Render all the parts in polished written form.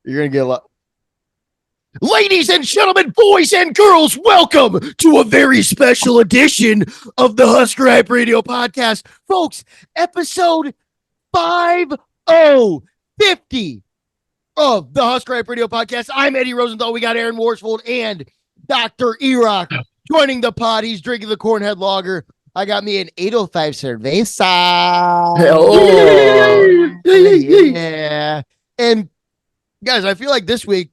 You're going to get a lot. Ladies and gentlemen, boys and girls, welcome to a very special edition of the Husker Hype Radio Podcast. Folks, episode 50 of the Husker Hype Radio Podcast. I'm Eddie Rosenthal. We got Aaron Worsfold and Dr. E-Rock joining the pod. He's drinking the Cornhead Lager. I got me an 805 Cerveza. Oh. Yeah. And guys, I feel like this week,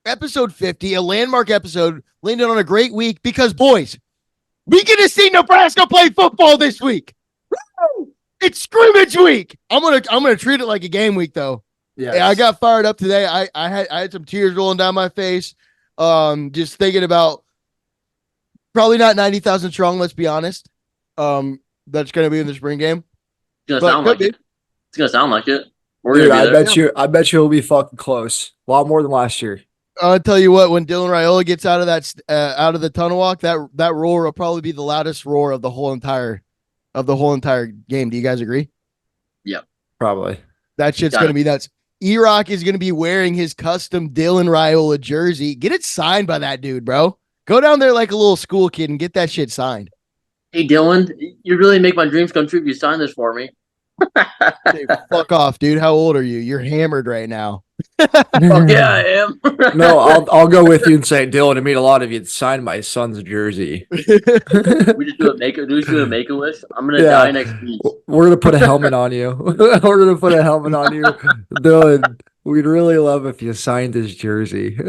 episode 50, a landmark episode, landed on a great week because, boys, we get to see Nebraska play football this week. Woo! It's scrimmage week. I'm gonna treat it like a game week, though. Yeah, I got fired up today. I had some tears rolling down my face. Just thinking about probably not 90,000 strong. Let's be honest. That's gonna be in the spring game. It's gonna sound like it. It's gonna sound like it. Dude, I bet you it'll be fucking close. A lot more than last year. I'll tell you what, when Dylan Raiola gets out of the tunnel walk, that roar will probably be the loudest roar of the whole entire game. Do you guys agree? Yep. Probably. That shit's going to be nuts. E-Rock is going to be wearing his custom Dylan Raiola jersey. Get it signed by that dude, bro. Go down there like a little school kid and get that shit signed. Hey, Dylan, you really make my dreams come true if you sign this for me. Hey, fuck off, dude. How old are you? You're hammered right now. Oh, yeah, I am. No, I'll go with you and say, Dylan, it mean a lot of you sign my son's jersey. We just do a make-a-wish. I'm gonna die next week. We're gonna put a helmet on you. We're gonna put a helmet on you. Dylan, we'd really love if you signed his jersey.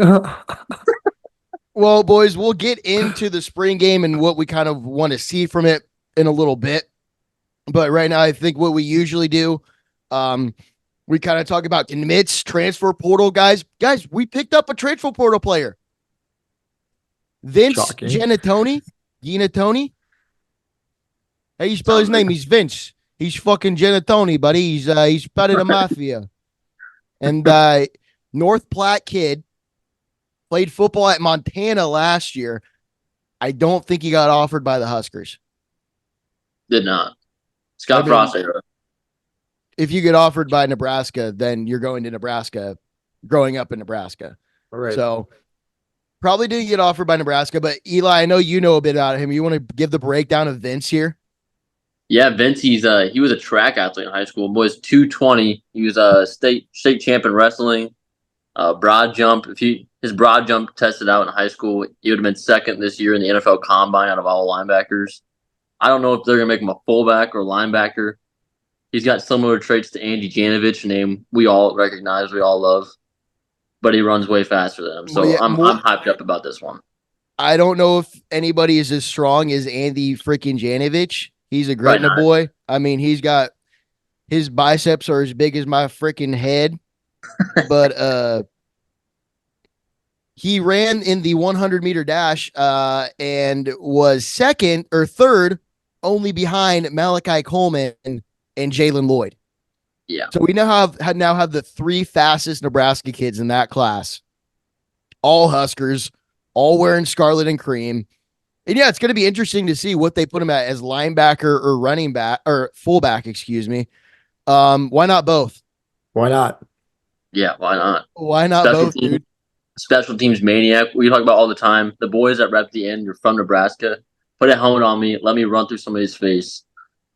Well, boys, we'll get into the spring game and what we kind of want to see from it in a little bit. But right now, I think what we usually do, we kind of talk about commits, transfer portal guys. Guys, we picked up a transfer portal player. Vince Ginatoni. How you spell his name? He's Vince. He's fucking Ginatoni, buddy. He's part of the mafia. And North Platte kid, played football at Montana last year. I don't think he got offered by the Huskers. Did not. Scott Frost. If you get offered by Nebraska, then you're going to Nebraska, growing up in Nebraska. All right. So probably didn't get offered by Nebraska, but Eli, I know you know a bit about him. You want to give the breakdown of Vince here? Yeah, Vince, he was a track athlete in high school. Was 220. He was a state champ in wrestling. Broad jump. If his broad jump tested out in high school, he would have been second this year in the NFL Combine out of all linebackers. I don't know if they're gonna make him a fullback or linebacker. He's got similar traits to Andy Janovich, a name we all recognize, we all love, but he runs way faster than him. So yeah, I'm hyped up about this one. I don't know if anybody is as strong as Andy freaking Janovich. He's a Gretna boy. I mean, his biceps are as big as my freaking head, but he ran in the 100-meter dash and was second or third, only behind Malachi Coleman and Jalen Lloyd. Yeah. So we now have the three fastest Nebraska kids in that class. All Huskers, all wearing scarlet and cream. And yeah, it's going to be interesting to see what they put him at as linebacker or running back or fullback, excuse me. Why not both? Why not? Yeah, why not? Why not both, dude? Special teams maniac. We talk about all the time. The boys that rep the end, you're from Nebraska. Put a helmet on me. Let me run through somebody's face.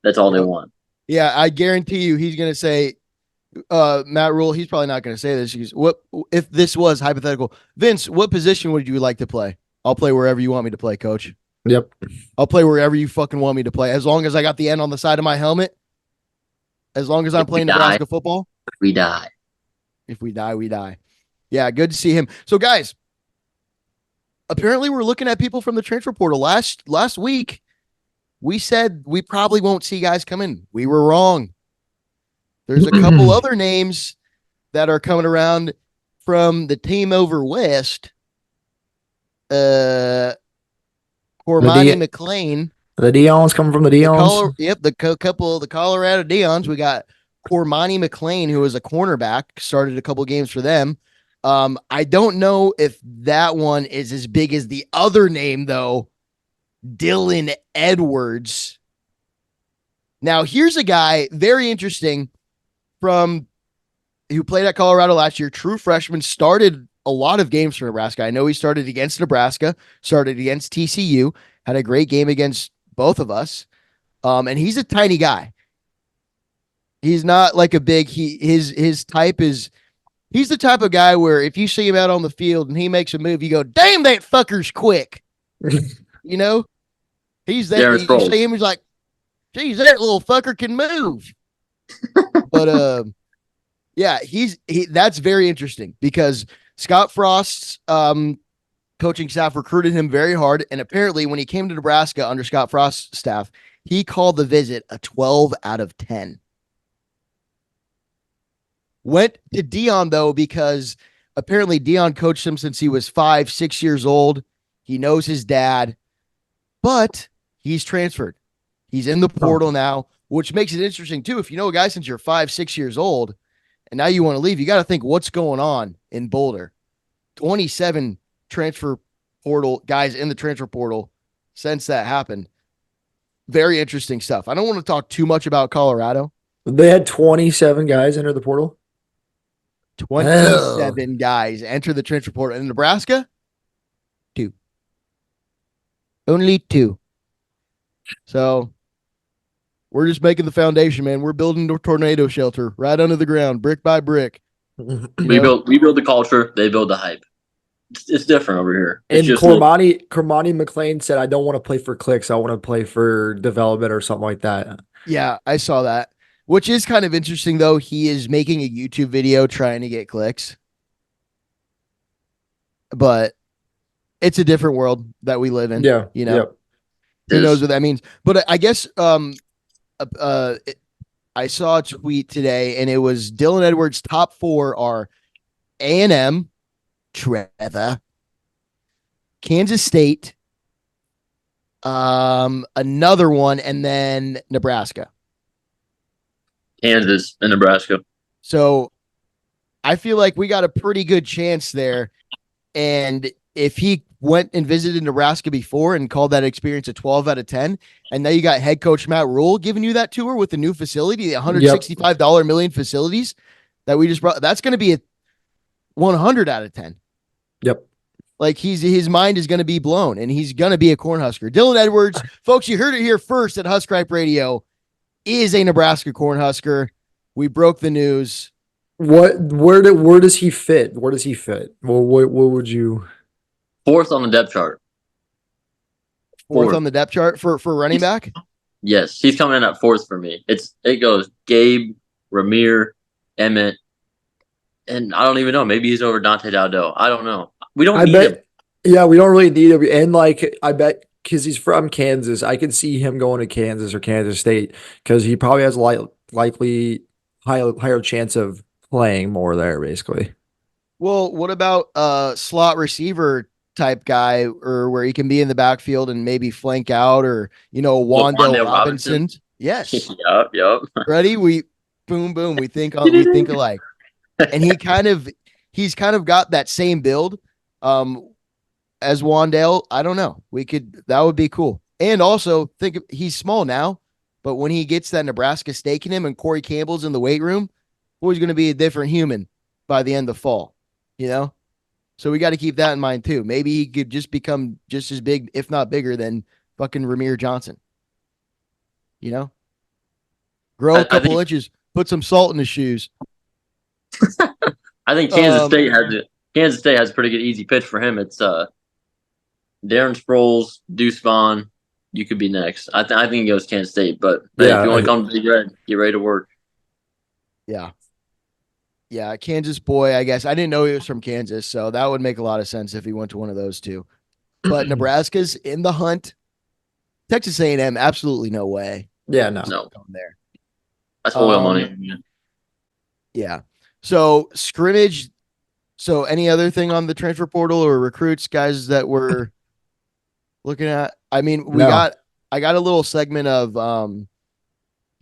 That's all they want. Yeah, I guarantee you he's going to say, Matt Rule, he's probably not going to say this. What if this was hypothetical? Vince, what position would you like to play? I'll play wherever you want me to play, coach. Yep. I'll play wherever you fucking want me to play. As long as I got the N on the side of my helmet. As long as I'm playing Nebraska football. We die. If we die, we die. Yeah, good to see him. So, guys, apparently we're looking at people from the transfer portal. Last week, we said we probably won't see guys come in. We were wrong. There's a couple other names that are coming around from the team over west. Cormani McLean. The Deons coming from the Deons. The couple of the Colorado Deons. We got Cormani McLean, who was a cornerback, started a couple games for them. I don't know if that one is as big as the other name, though. Dylan Edwards. Now, here's a guy very interesting from who played at Colorado last year, true freshman, started a lot of games for Nebraska. I know he started against Nebraska, started against TCU, had a great game against both of us. And he's a tiny guy. He's not like a big, his type is, he's the type of guy where if you see him out on the field and he makes a move, you go, damn, that fucker's quick. You know, he's that, Darren you Sproles. see him, he's like, geez, that little fucker can move. But, yeah, that's very interesting because Scott Frost's coaching staff recruited him very hard. And apparently when he came to Nebraska under Scott Frost's staff, he called the visit a 12 out of 10. Went to Dion, though, because apparently Dion coached him since he was 5, 6 years old. He knows his dad, but he's transferred. He's in the portal now, which makes it interesting, too. If you know a guy since you're 5, 6 years old, and now you want to leave, you got to think what's going on in Boulder. 27 transfer portal guys in the transfer portal since that happened. Very interesting stuff. I don't want to talk too much about Colorado. They had 27 guys enter the portal. 27 guys enter the transfer portal. In Nebraska, 2. Only 2. So we're just making the foundation, man. We're building a tornado shelter right under the ground, brick by brick. We build the culture. They build the hype. It's different over here. And Cormani McLean said, I don't want to play for clicks. I want to play for development or something like that. Yeah, I saw that, which is kind of interesting, though. He is making a YouTube video trying to get clicks. But it's a different world that we live in. Yeah. You know, Yep. who knows what that means. But I guess I saw a tweet today, and it was Dylan Edwards' top 4 are A&M, Trevor, Kansas State, another one, and then Nebraska. Kansas and Nebraska. So I feel like we got a pretty good chance there. And if he went and visited Nebraska before and called that experience a 12 out of 10, and now you got head coach Matt Rule giving you that tour with the new facility, the $165 million facilities that we just brought, that's going to be a 100 out of 10. Yep. Like his mind is going to be blown, and he's going to be a Cornhusker. Dylan Edwards, folks, you heard it here first at Husk Ripe Radio, is a Nebraska Cornhusker. We broke the news. Where does he fit? Where does he fit? Well, what would you? 4th on the depth chart. Fourth on the depth chart for running back? Yes, he's coming in at 4th for me. It goes Gabe, Ramir, Emmett, and I don't even know. Maybe he's over Dante Dowdell. I don't know. We don't need him. Yeah, we don't really need him. And like, I bet because he's from Kansas, I could see him going to Kansas or Kansas State because he probably has a likely higher chance of playing more there, basically. Well, what about slot receiver type guy, or where he can be in the backfield and maybe flank out, or Wandale Robinson? Yes. Yep. Ready? We boom. We think alike. And he's kind of got that same build as Wandale. I don't know. That would be cool. And also think he's small now, but when he gets that Nebraska steak in him and Corey Campbell's in the weight room, boy's going to be a different human by the end of fall, So we got to keep that in mind too. Maybe he could just become just as big, if not bigger, than fucking Ramir Johnson. Grow a couple inches, put some salt in his shoes. I think Kansas State has a pretty good easy pitch for him. It's Darren Sproles, Deuce Vaughn. You could be next. I think he goes Kansas State, but if you want to come to Big Red, get ready to work. Yeah, Kansas boy, I guess. I didn't know he was from Kansas, so that would make a lot of sense if he went to one of those two. But Nebraska's in the hunt. Texas A&M, absolutely no way. Yeah, no. Going there. That's oil money. Yeah. So scrimmage. So any other thing on the transfer portal or recruits, guys, that we're looking at? I mean, I got a little segment of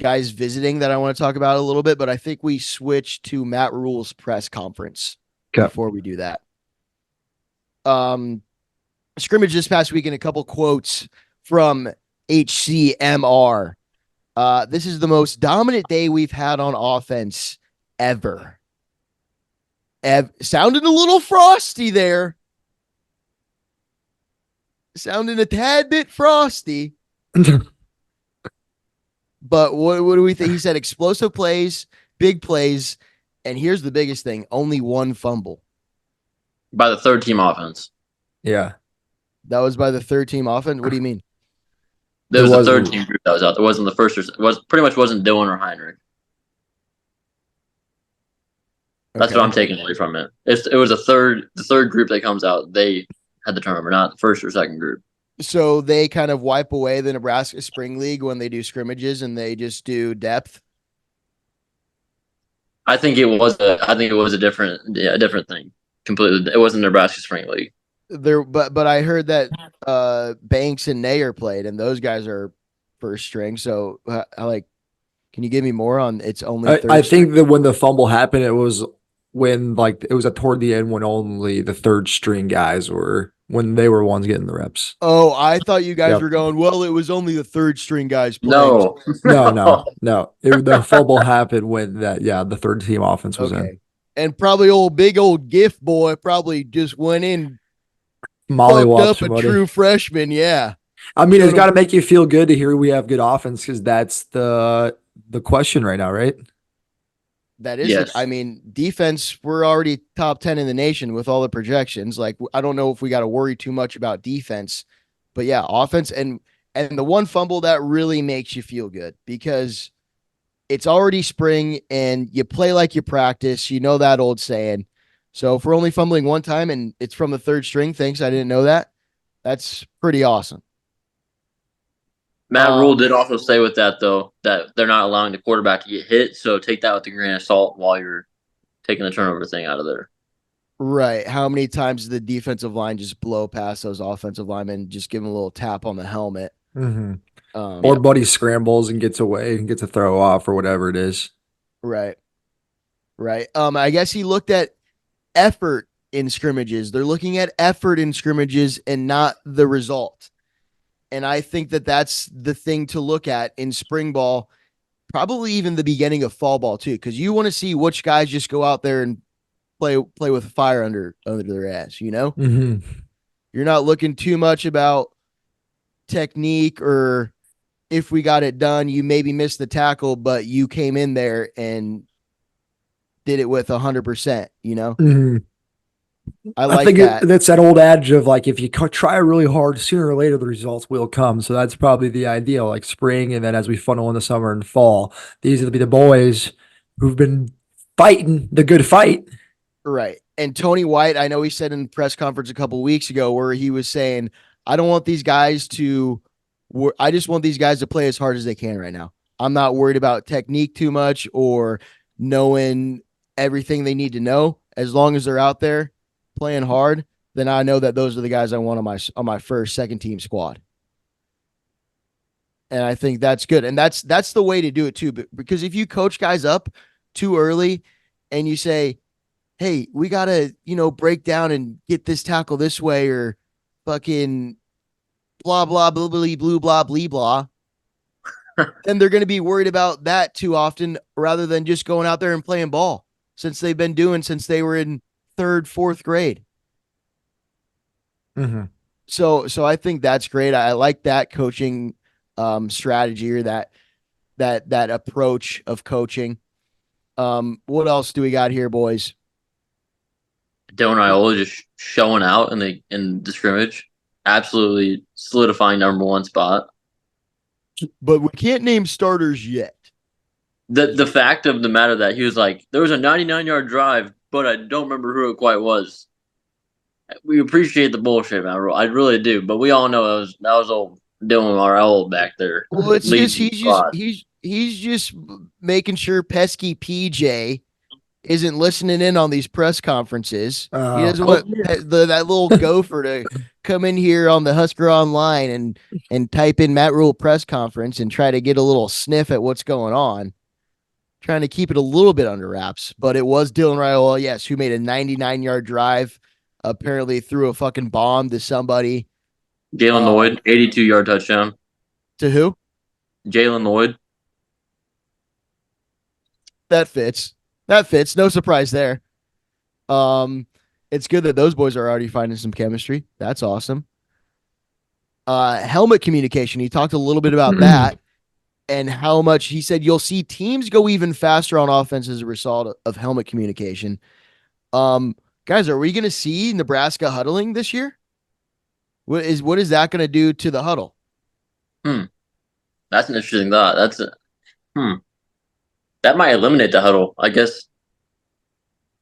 guys visiting that I want to talk about a little bit, but I think we switch to Matt Rule's press conference before we do that. Scrimmage this past weekend, a couple quotes from HCMR. This is the most dominant day we've had on offense ever. Sounded a little frosty there. Sounding a tad bit frosty. But what do we think? He said explosive plays, big plays, and here's the biggest thing: only one fumble. By the third team offense. Yeah. That was by the third team offense. What do you mean? There It was a wasn't- third team group that was out. There wasn't the first. Pretty much wasn't Dylan or Heinrich. That's Okay. what I'm taking away from it. It was the third group that comes out. They had the turnover, not the first or second group. So they kind of wipe away the Nebraska Spring League when they do scrimmages and they just do depth. I think it was a different thing completely. It wasn't Nebraska Spring League. But I heard that Banks and Nayer played, and those guys are first string. So can you give me more on it's only? I think that when the fumble happened, it was when it was toward the end when only the third string guys were when they were ones getting the reps. Oh, I thought you guys Yep. were going. Well, it was only the third string guys playing. No, The fumble happened when the third team offense was in. Okay, and probably big old gift boy probably just went in, Molly fucked up watched a somebody. true freshman. Yeah. I mean, it's got to make you feel good to hear we have good offense because that's the question right now, right? That is, Yes. I mean, defense, we're already top 10 in the nation with all the projections. Like, I don't know if we got to worry too much about defense, but yeah, offense and the one fumble that really makes you feel good because it's already spring and you play like you practice. You know that old saying. So if we're only fumbling one time and it's from the third string, thanks, I didn't know that. That's pretty awesome. Matt Rule did also say with that though that they're not allowing the quarterback to get hit. So take that with a grain of salt while you're taking the turnover thing out of there. Right. How many times did the defensive line just blow past those offensive linemen, just give them a little tap on the helmet? Mm-hmm. Or Buddy scrambles and gets away and gets a throw off or whatever it is. Right. Right. I guess he looked at effort in scrimmages. They're looking at effort in scrimmages and not the result. And I think that that's the thing to look at in spring ball, probably even the beginning of fall ball too, because you want to see which guys just go out there and play with fire under their ass. You know, You're not looking too much about technique or if we got it done. You maybe missed the tackle, but you came in there and did it with 100%. You know, I think that. That's that old adage of if you try really hard, sooner or later the results will come. So that's probably the ideal, like spring, and then as we funnel in the summer and fall, these will be the boys who've been fighting the good fight. Right. And Tony White, I know he said in the press conference a couple of weeks ago where he was saying, I don't want these guys I just want these guys to play as hard as they can right now. I'm not worried about technique too much or knowing everything they need to know. As long as they're out there playing hard, then I know that those are the guys I want on my first, second team squad. And I think that's good. And that's the way to do it too. Because if you coach guys up too early and you say, hey, we got to, break down and get this tackle this way or fucking blah, blah, blah, blah, blah, blah, blah, blah. Then they're going to be worried about that too often rather than just going out there and playing ball since they've been doing since they were in third, fourth grade. Mm-hmm. So I think that's great. I like that coaching strategy or that approach of coaching. What else do we got here, boys? Dylan Raiola just showing out in the scrimmage, absolutely solidifying number one spot. But we can't name starters yet. The fact of the matter that he was like, there was a 99-yard drive, but I don't remember who it quite was. We appreciate the bullshit, man. I really do, but we all know that was old Dylan Raiola back there. Well, it's just he's just making sure pesky PJ isn't listening in on these press conferences. He doesn't want that little gopher to come in here on the Husker Online and type in Matt Rule press conference and try to get a little sniff at what's going on. Trying to keep it a little bit under wraps, but it was Dylan Raiola, yes, who made a 99-yard drive, apparently threw a fucking bomb to somebody. Jalen Lloyd, 82-yard touchdown. To who? Jalen Lloyd. That fits. No surprise there. It's good that those boys are already finding some chemistry. That's awesome. Helmet communication. He talked a little bit about that and how much he said you'll see teams go even faster on offense as a result of helmet communication. Guys, are we going to see Nebraska huddling this year? What is that going to do to the huddle? That's an interesting thought. That might eliminate the huddle. I guess.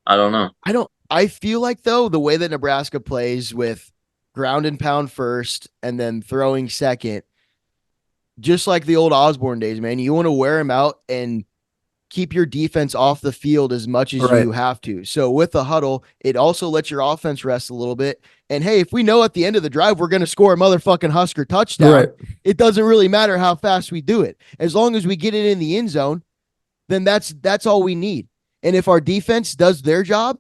I don't know. I feel like though the way that Nebraska plays with ground and pound first and then throwing second, just like the old Osborne days, man, you want to wear them out and keep your defense off the field as much as Right. you have to. So with the huddle, it also lets your offense rest a little bit. And hey, if we know at the end of the drive we're going to score a motherfucking Husker touchdown, Right. it doesn't really matter how fast we do it. As long as we get it in the end zone, then that's all we need. And if our defense does their job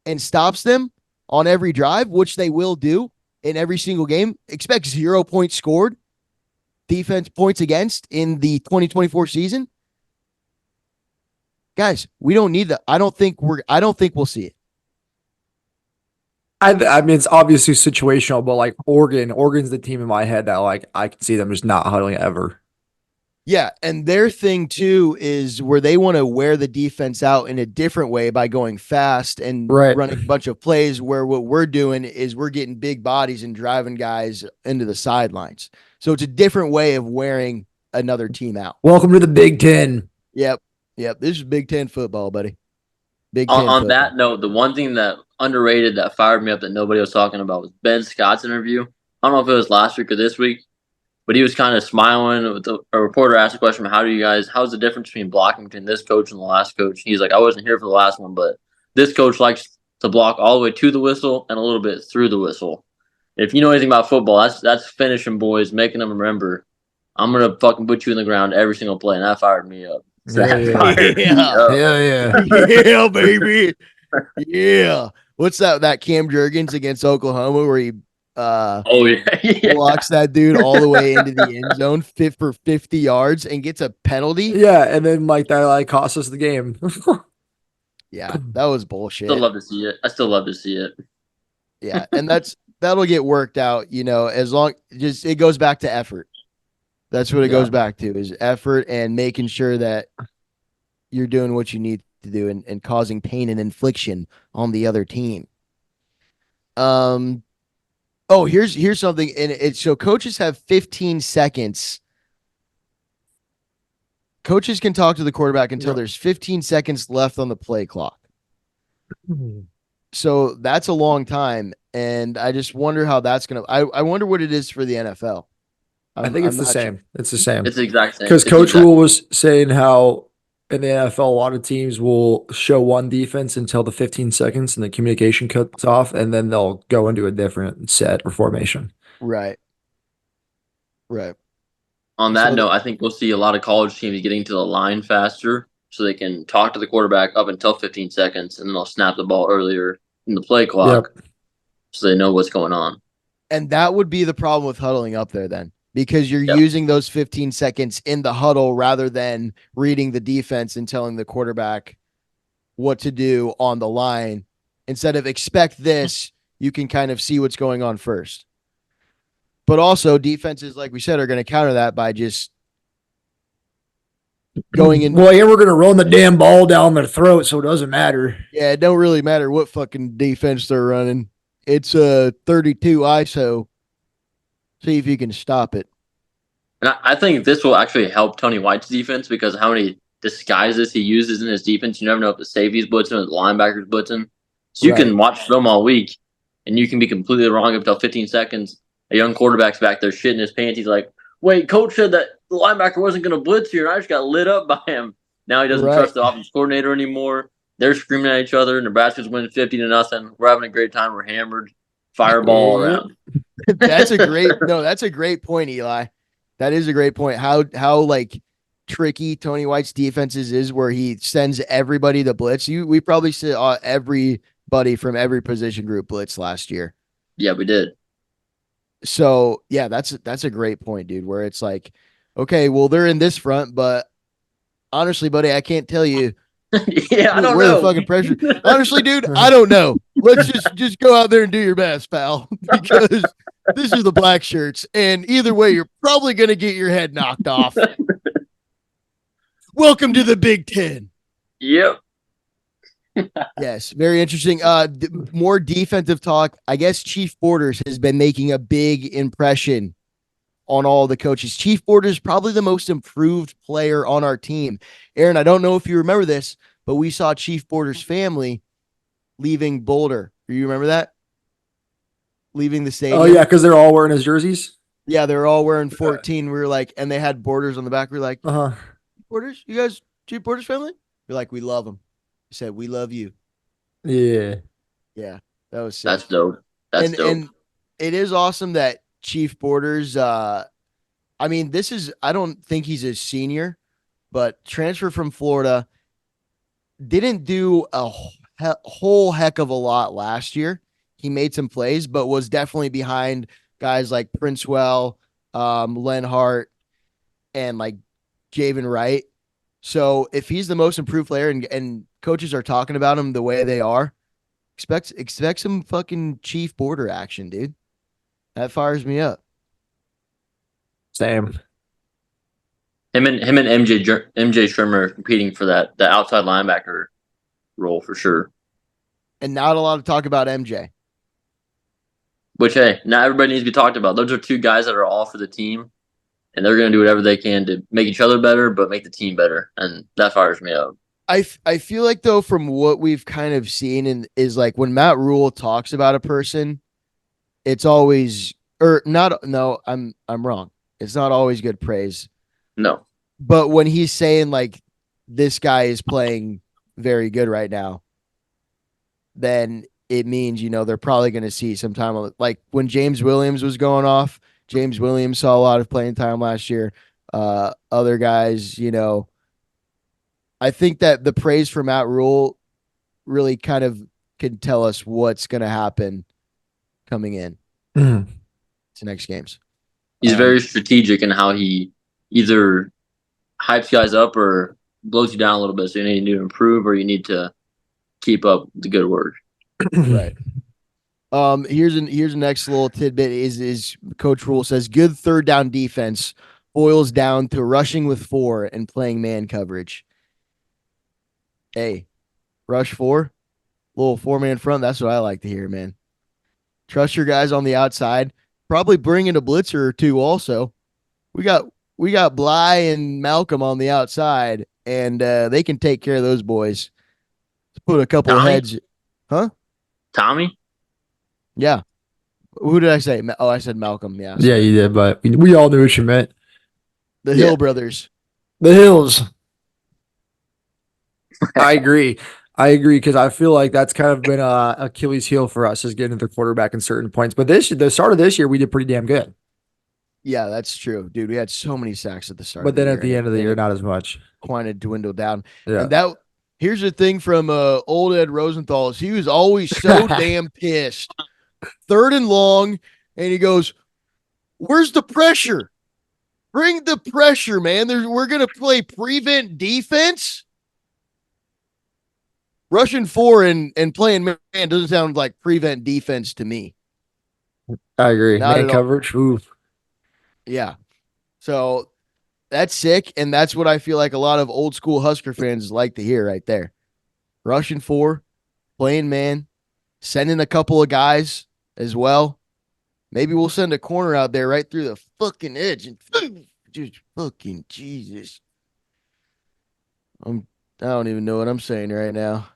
and stops them on every drive, which they will do in every single game, expect 0 points scored, defense points against in the 2024 season. Guys, we don't need that. I don't think we'll see it. I mean, it's obviously situational, but like Oregon's the team in my head that like I can see them just not huddling ever. Yeah, and their thing too is where they want to wear the defense out in a different way by going fast and Right. running a bunch of plays, where what we're doing is we're getting big bodies and driving guys into the sidelines. So it's a different way of wearing another team out. Welcome to the Big Ten. Yep. This is Big Ten football, buddy. Big Ten On football. that note, the one thing that underrated that fired me up that nobody was talking about was Ben Scott's interview. I don't know if it was last week or this week, but he was kind of smiling. With a reporter asked a question: how's the difference between blocking between this coach and the last coach? He's like, I wasn't here for the last one, but this coach likes to block all the way to the whistle and a little bit through the whistle. If you know anything about football, that's finishing boys, making them remember, I'm gonna fucking put you in the ground every single play, and that fired me up. Fired me up. Yeah. Yeah, baby. Yeah. What's that Cam Jurgens against Oklahoma where he Oh yeah. blocks that dude all the way into the end zone fit for 50 yards and gets a penalty? Yeah, and then like that like cost us the game. Yeah, that was bullshit. Still love to see it. I still love to see it. Yeah, and that'll get worked out, as long just it goes back to effort. That's what it goes back to, is effort and making sure that you're doing what you need to do and causing pain and infliction on the other team. Here's something, and it's so coaches have 15 seconds. Coaches can talk to the quarterback until there's 15 seconds left on the play clock. So that's a long time, and I just wonder how that's gonna. I wonder what it is for the NFL. I think it's I'm the not same. sure. It's the same. It's the exact same. Because It's Coach exact- Rule was saying how in the NFL, a lot of teams will show one defense until the 15 seconds and the communication cuts off, and then they'll go into a different set or formation. Right. On that So note, I think we'll see a lot of college teams getting to the line faster so they can talk to the quarterback up until 15 seconds, and then they'll snap the ball earlier in the play clock so they know what's going on. And that would be the problem with huddling up there then, because you're Yep. using those 15 seconds in the huddle rather than reading the defense and telling the quarterback what to do on the line. Instead of expect this, you can kind of see what's going on first. But also defenses, like we said, are going to counter that by just going in. Well, yeah, we're gonna run the damn ball down their throat, so it doesn't matter. Yeah, it don't really matter what fucking defense they're running. It's a 32 ISO. See if you can stop it. And I think this will actually help Tony White's defense because of how many disguises he uses in his defense. You never know if the safety's blitzing or the linebacker's blitzing. So you can watch film all week, and you can be completely wrong up until 15 seconds. A young quarterback's back there shitting his pants. He's like, wait, coach said that the linebacker wasn't going to blitz here, and I just got lit up by him. Now he doesn't trust the offense coordinator anymore. They're screaming at each other. Nebraska's winning 50-0. We're having a great time. We're hammered. Fireball all around. That's a great point, Eli. That is a great point. How like tricky Tony White's defenses is, where he sends everybody to blitz. We probably saw everybody from every position group blitz last year. Yeah, we did. So yeah, that's a great point, dude. Where it's like, okay, well they're in this front, but honestly, buddy, I can't tell you Yeah, I don't Where the know. fucking pressure? Honestly, dude, I don't know. Let's just go out there and do your best, pal, because this is the black shirts, and either way, you're probably gonna get your head knocked off. Welcome to the Big Ten. Yep. Yes, very interesting. More defensive talk. I guess Chief Borders has been making a big impression on all the coaches. Chief Borders probably the most improved player on our team. Aaron, I don't know if you remember this, but we saw Chief Borders' family leaving Boulder. Do you remember that? Leaving the stadium. Oh yeah, because they're all wearing his jerseys. Yeah, they're all wearing 14. We were like, and they had Borders on the back. We were like, Uh huh. Borders, you guys, Chief Borders family? We're like, we love them. He said, we love you. Yeah. Yeah, that was sick. That's dope. That's dope. And it is awesome that Chief Borders, I mean, I don't think he's a senior, but transfer from Florida, didn't do a whole heck of a lot last year. He made some plays, but was definitely behind guys like Princewell, Len Hart, and like Javen Wright. So if he's the most improved player and coaches are talking about him the way they are, expect some fucking Chief Border action, dude. That fires me up. Same. Him and MJ Shermer are competing for the outside linebacker role for sure. And not a lot of talk about MJ. Which, hey, not everybody needs to be talked about. Those are two guys that are all for the team, and they're going to do whatever they can to make each other better, but make the team better. And that fires me up. I feel like, though, from what we've kind of seen, is like when Matt Rule talks about a person, it's always or not. No, I'm wrong. It's not always good praise. No. But when he's saying like this guy is playing very good right now, then it means, they're probably going to see some time. Like when James Williams was going off, James Williams saw a lot of playing time last year. Other guys, I think that the praise for Matt Rule really kind of can tell us what's going to happen coming in to next games. He's very strategic in how he either hypes guys up or blows you down a little bit. So you need to improve or you need to keep up the good work. Right. Here's a next little tidbit is Coach Rule says good third down defense boils down to rushing with 4 and playing man coverage. Hey, rush 4, little 4-man front. That's what I like to hear, man. Trust your guys on the outside. Probably bring in a blitzer or two. Also, we got Bly and Malcolm on the outside, and they can take care of those boys. Let's put a couple of heads, huh? Tommy? Yeah. Who did I say? Oh, I said Malcolm. Yeah. Yeah, you did, but we all knew what you meant. The Hill brothers. The Hills. I agree because I feel like that's kind of been a Achilles heel for us is getting the quarterback in certain points. But the start of this year, we did pretty damn good. Yeah, that's true, dude. We had so many sacks at the start. But then at the end of the year, not as much. Kind of dwindled down. Yeah. And here's the thing from old Ed Rosenthal is he was always so damn pissed. 3rd and long, and he goes, "Where's the pressure? Bring the pressure, man. We're gonna play prevent defense." Rushing 4 and playing man doesn't sound like prevent defense to me. I agree. Not Man coverage. Oof. Yeah. So that's sick. And that's what I feel like a lot of old school Husker fans like to hear right there. Rushing 4, playing man, sending a couple of guys as well. Maybe we'll send a corner out there right through the fucking edge and just fucking Jesus. I don't even know what I'm saying right now.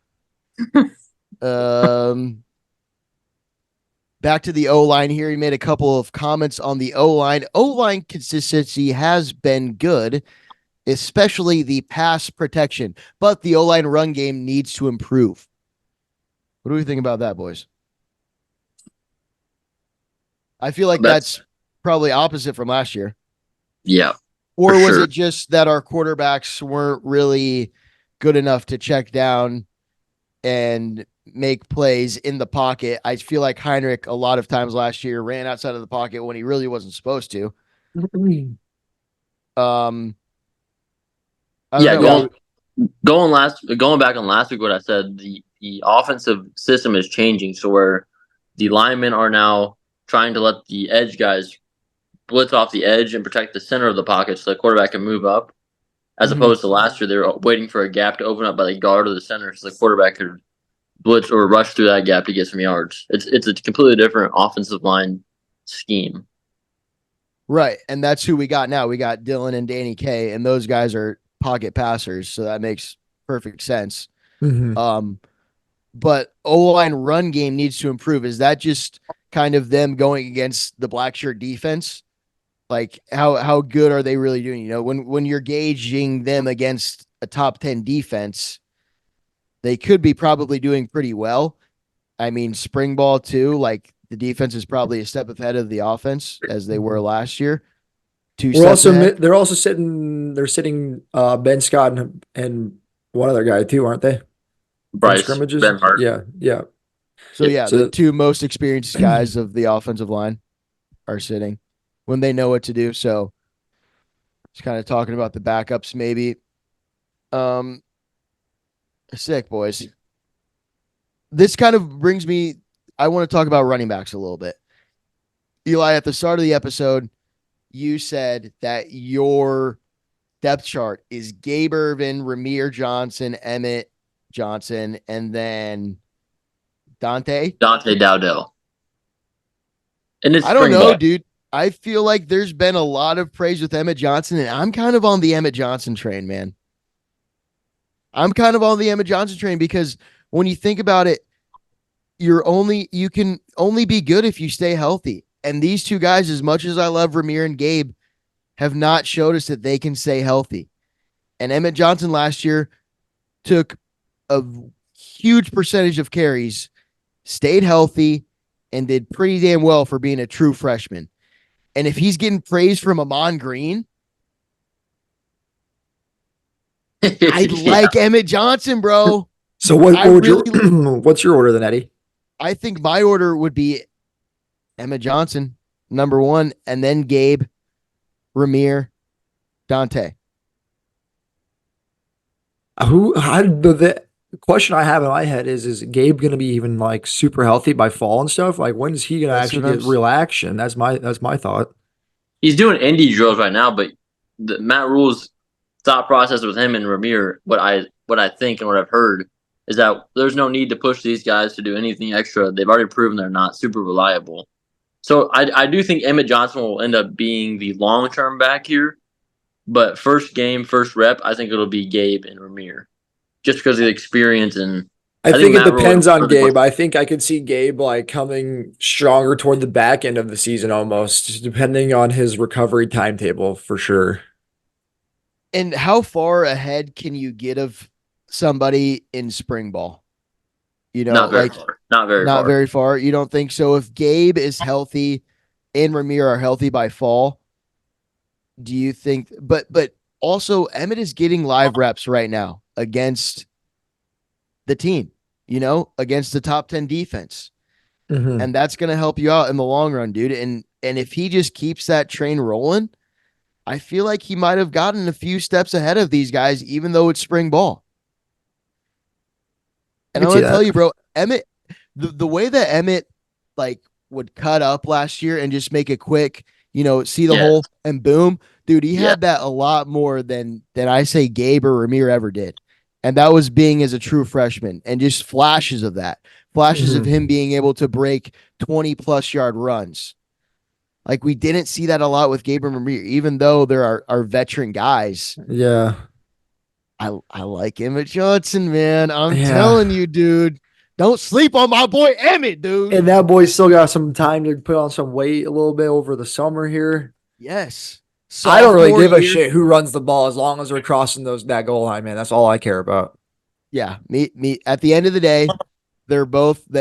Back to the O-line here. He made a couple of comments on the O-line. O-line consistency has been good, especially the pass protection, but the O-line run game needs to improve. What do we think about that, boys? I feel like that's probably opposite from last year. Yeah. Or was it just that our quarterbacks weren't really good enough to check down and make plays in the pocket? I feel like Heinrich a lot of times last year ran outside of the pocket when he really wasn't supposed to. Yeah, Going back on last week, what I said, the offensive system is changing, so where the linemen are now trying to let the edge guys blitz off the edge and protect the center of the pocket, so the quarterback can move up. As Mhm. opposed to last year, they were waiting for a gap to open up by the guard or the center, so the quarterback could blitz or rush through that gap to get some yards. It's a completely different offensive line scheme. Right. And that's who we got now. We got Dylan and Danny K, and those guys are pocket passers. So that makes perfect sense. Mhm. But O-line run game needs to improve. Is that just kind of them going against the black shirt defense? Like how good are they really doing? You know, when you're gauging them against a top 10 defense, they could be probably doing pretty well. I mean, spring ball too, like the defense is probably a step ahead of the offense as they were last year. Two We're steps also ahead. they're also sitting Ben Scott and one other guy too, aren't they? In Bryce, scrimmages. Ben Hart. Yeah, yeah. So yeah, the So two most experienced guys of the offensive line are sitting when they know what to do. So just kind of talking about the backups, maybe. Um, Sick boys. This kind of brings me. I want to talk about running backs a little bit. Eli, at the start of the episode, you said that your depth chart is Gabe Irvin, Ramir Johnson, Emmett Johnson, and then Dante. Dante Dowdell. And it's I don't spring know, ball. dude. I feel like there's been a lot of praise with Emmett Johnson, and I'm kind of on the Emmett Johnson train, man. I'm kind of on the Emmett Johnson train because when you think about it, you can only be good if you stay healthy. And these two guys, as much as I love Ramir and Gabe, have not showed us that they can stay healthy. And Emmett Johnson last year took a huge percentage of carries, stayed healthy, and did pretty damn well for being a true freshman. And if he's getting praise from Amon Green, I like Emmett Johnson, bro. so what I would really, your what's your order then, Eddie? I think my order would be Emmett Johnson, number one, and then Gabe, Ramir, Dante. The question I have in my head is Gabe gonna be even like super healthy by fall and stuff? Like when is he gonna That's actually what I'm. get real action? That's my thought. He's doing indie drills right now, but Matt Rule's thought process with him and Ramir, what I think and what I've heard is that there's no need to push these guys to do anything extra. They've already proven they're not super reliable. So I do think Emmett Johnson will end up being the long term back here, but first game, first rep, I think it'll be Gabe and Ramir, just because of the experience and I I think think it Matt Rule depends on really Gabe. wants. I think I could see Gabe like coming stronger toward the back end of the season almost, depending on his recovery timetable for sure. And how far ahead can you get of somebody in spring ball? You know, Not very like far. Not very not far. very far. You don't think so? If Gabe is healthy and Ramir are healthy by fall, do you think? But also Emmett is getting live reps right now against the team. You know, against the top 10 defense, Mhm. and that's going to help you out in the long run, dude. And if he just keeps that train rolling, I feel like he might have gotten a few steps ahead of these guys, even though it's spring ball. I And can I'm see gonna tell that. you, bro, Emmett, the way that Emmett like would cut up last year and just make a quick, see the Yeah. hole and boom, dude, he Yeah. had that a lot more than I say Gabe or Ramir ever did. And that was being as a true freshman and just flashes of that. Flashes of Mhm. him being able to break 20 plus yard runs. Like we didn't see that a lot with Gabe and Ramir, even though there are veteran guys. Yeah. I like Emmett Johnson, man. I'm Yeah. telling you, dude. Don't sleep on my boy Emmett, dude. And that boy still got some time to put on some weight a little bit over the summer here. Yes. I don't really Sophomore give a year. shit who runs the ball as long as they're crossing that goal line, man. That's all I care about. Yeah. Me. At the end of the day,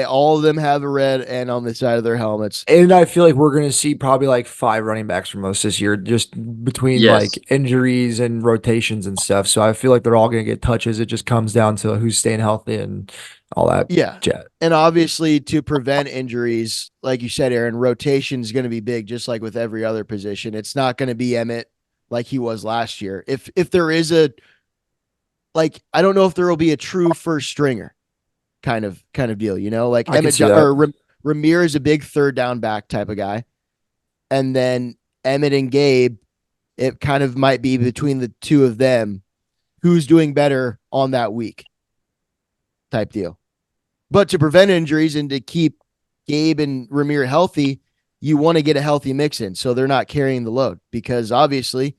all of them have a red N on the side of their helmets. And I feel like we're gonna see probably like 5 running backs from us this year, just between Yes. like injuries and rotations and stuff. So I feel like they're all gonna get touches. It just comes down to who's staying healthy and all that. Yeah. Jet. And obviously, to prevent injuries, like you said, Aaron, rotation is going to be big, just like with every other position. It's not going to be Emmett like he was last year. If there is like I don't know if there will be a true first stringer kind of deal, like I can Emmett see that. Ramir is a big third down back type of guy. And then Emmett and Gabe, it kind of might be between the two of them who's doing better on that week type deal. But to prevent injuries and to keep Gabe and Ramir healthy, you want to get a healthy mix in so they're not carrying the load, because obviously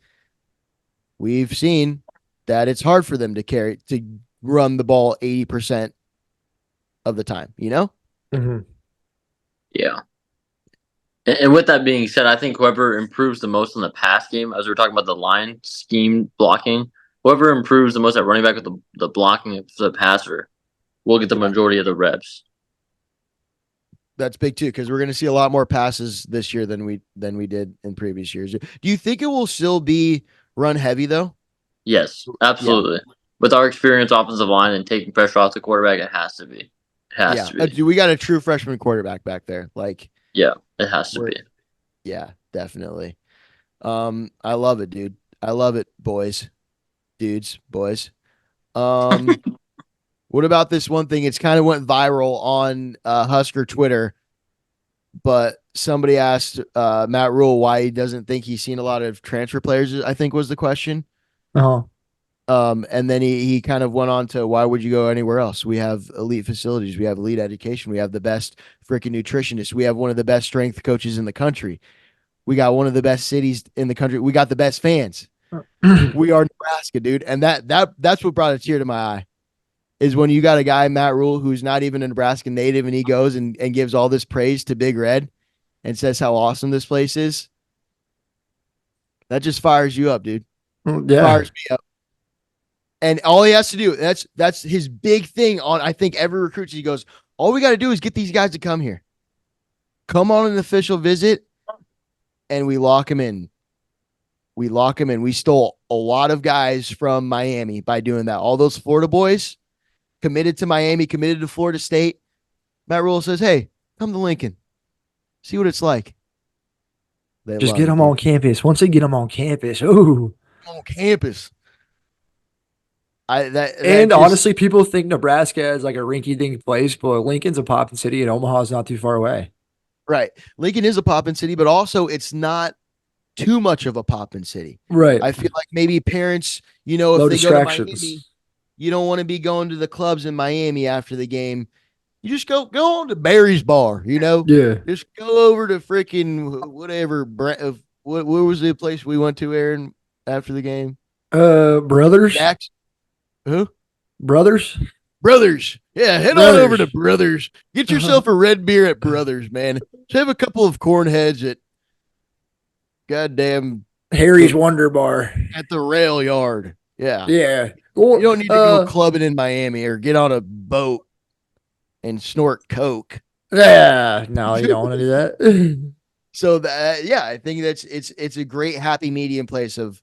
we've seen that it's hard for them to run the ball 80% of the time, Mm-hmm. Yeah. And with that being said, I think whoever improves the most in the pass game, as we were talking about the line scheme blocking, whoever improves the most at running back with the blocking of the passer will get the majority of the reps. That's big too, because we're going to see a lot more passes this year than we did in previous years. Do you think it will still be run heavy though? Yes, absolutely. Yeah. With our experienced offensive line and taking pressure off the quarterback, it has to be. It has to be. We got a true freshman quarterback back there. Yeah, it has to be. Yeah, definitely. I love it, dude. I love it, boys. Dudes, boys. What about this one thing? It's kind of went viral on Husker Twitter, but somebody asked Matt Rule why he doesn't think he's seen a lot of transfer players, I think was the question. Uh-huh. And then he kind of went on to, why would you go anywhere else? We have elite facilities. We have elite education. We have the best freaking nutritionists. We have one of the best strength coaches in the country. We got one of the best cities in the country. We got the best fans. We are Nebraska, dude. And that's what brought a tear to my eye, is when you got a guy, Matt Rule, who's not even a Nebraska native, and he goes and gives all this praise to Big Red and says how awesome this place is. That just fires you up, dude. Yeah. Fires me up. And all he has to do, that's his big thing on, I think, every recruit. He goes, all we got to do is get these guys to come here. Come on an official visit, and we lock them in. We lock them in. We stole a lot of guys from Miami by doing that. All those Florida boys committed to Miami, committed to Florida State. Matt Rule says, hey, come to Lincoln. See what it's like. Just get them on campus. Once they get them on campus, ooh. On campus. Honestly, people think Nebraska is like a rinky-dink place, but Lincoln's a poppin' city, and Omaha's not too far away. Right. Lincoln is a poppin' city, but also it's not too much of a poppin' city. Right. I feel like maybe parents, if no they distractions. Go to Miami, you don't want to be going to the clubs in Miami after the game. You just go on to Barry's Bar, Yeah. Just go over to freaking whatever. What was the place we went to, Aaron, after the game? Brothers. Jack's? Who? Brothers. Yeah, head on over to Brothers. Get yourself a red beer at Brothers, man. Just have a couple of corn heads at goddamn Harry's Wonder Bar at the rail yard. Yeah. Yeah. You don't need to go clubbing in Miami or get on a boat and snort coke. Yeah. No, you don't want to do that. So I think it's a great happy medium place of,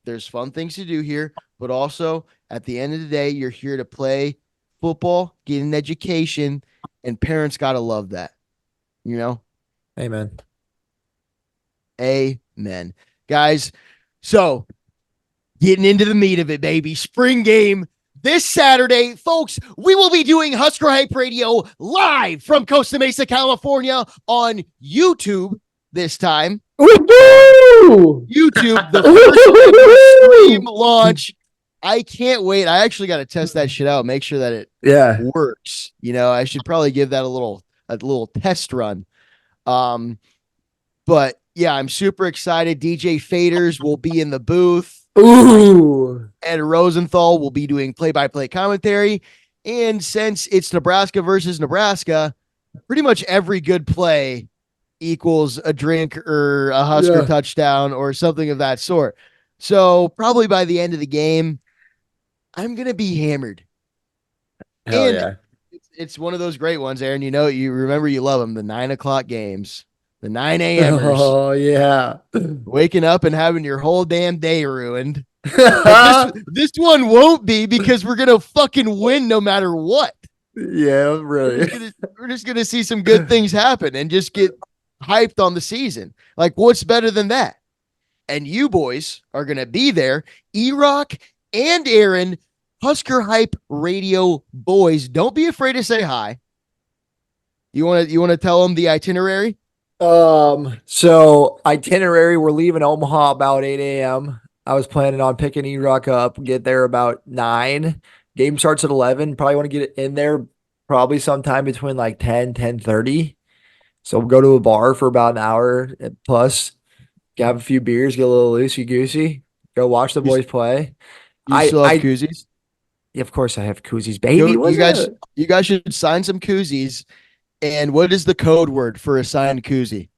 there's fun things to do here, but also at the end of the day, you're here to play football, get an education, and parents got to love that. Amen. Amen. Guys, so getting into the meat of it, baby. Spring game this Saturday. Folks, we will be doing Husker Hype Radio live from Costa Mesa, California on YouTube this time. Woo-hoo! YouTube, the first stream launch. I can't wait. I actually got to test that shit out, make sure that it works. I should probably give that a little test run. But yeah, I'm super excited. DJ Faders will be in the booth. Ooh. Ed Rosenthal will be doing play-by-play commentary. And since it's Nebraska versus Nebraska, pretty much every good play equals a drink or a Husker touchdown or something of that sort. So probably by the end of the game, I'm going to be hammered. Hell yeah. It's one of those great ones, Aaron. You remember you love them, the 9:00 games, the 9 a.m.ers. Oh, yeah. Waking up and having your whole damn day ruined. This one won't be, because we're going to fucking win no matter what. Yeah, really. We're just going to see some good things happen and just get hyped on the season. Like, what's better than that? And you boys are going to be there. E-Rock and Aaron Husker Hype Radio boys. Don't be afraid to say hi. You want to tell them the itinerary? So itinerary, we're leaving Omaha about 8 a.m. I was planning on picking E-Rock up, get there about 9. Game starts at 11. Probably want to get it in there probably sometime between like 10:30. So we'll go to a bar for about an hour plus, have a few beers, get a little loosey-goosey, go watch the boys play. You still have koozies? Of course I have koozies, baby. You guys should sign some koozies. And what is the code word for a signed koozie?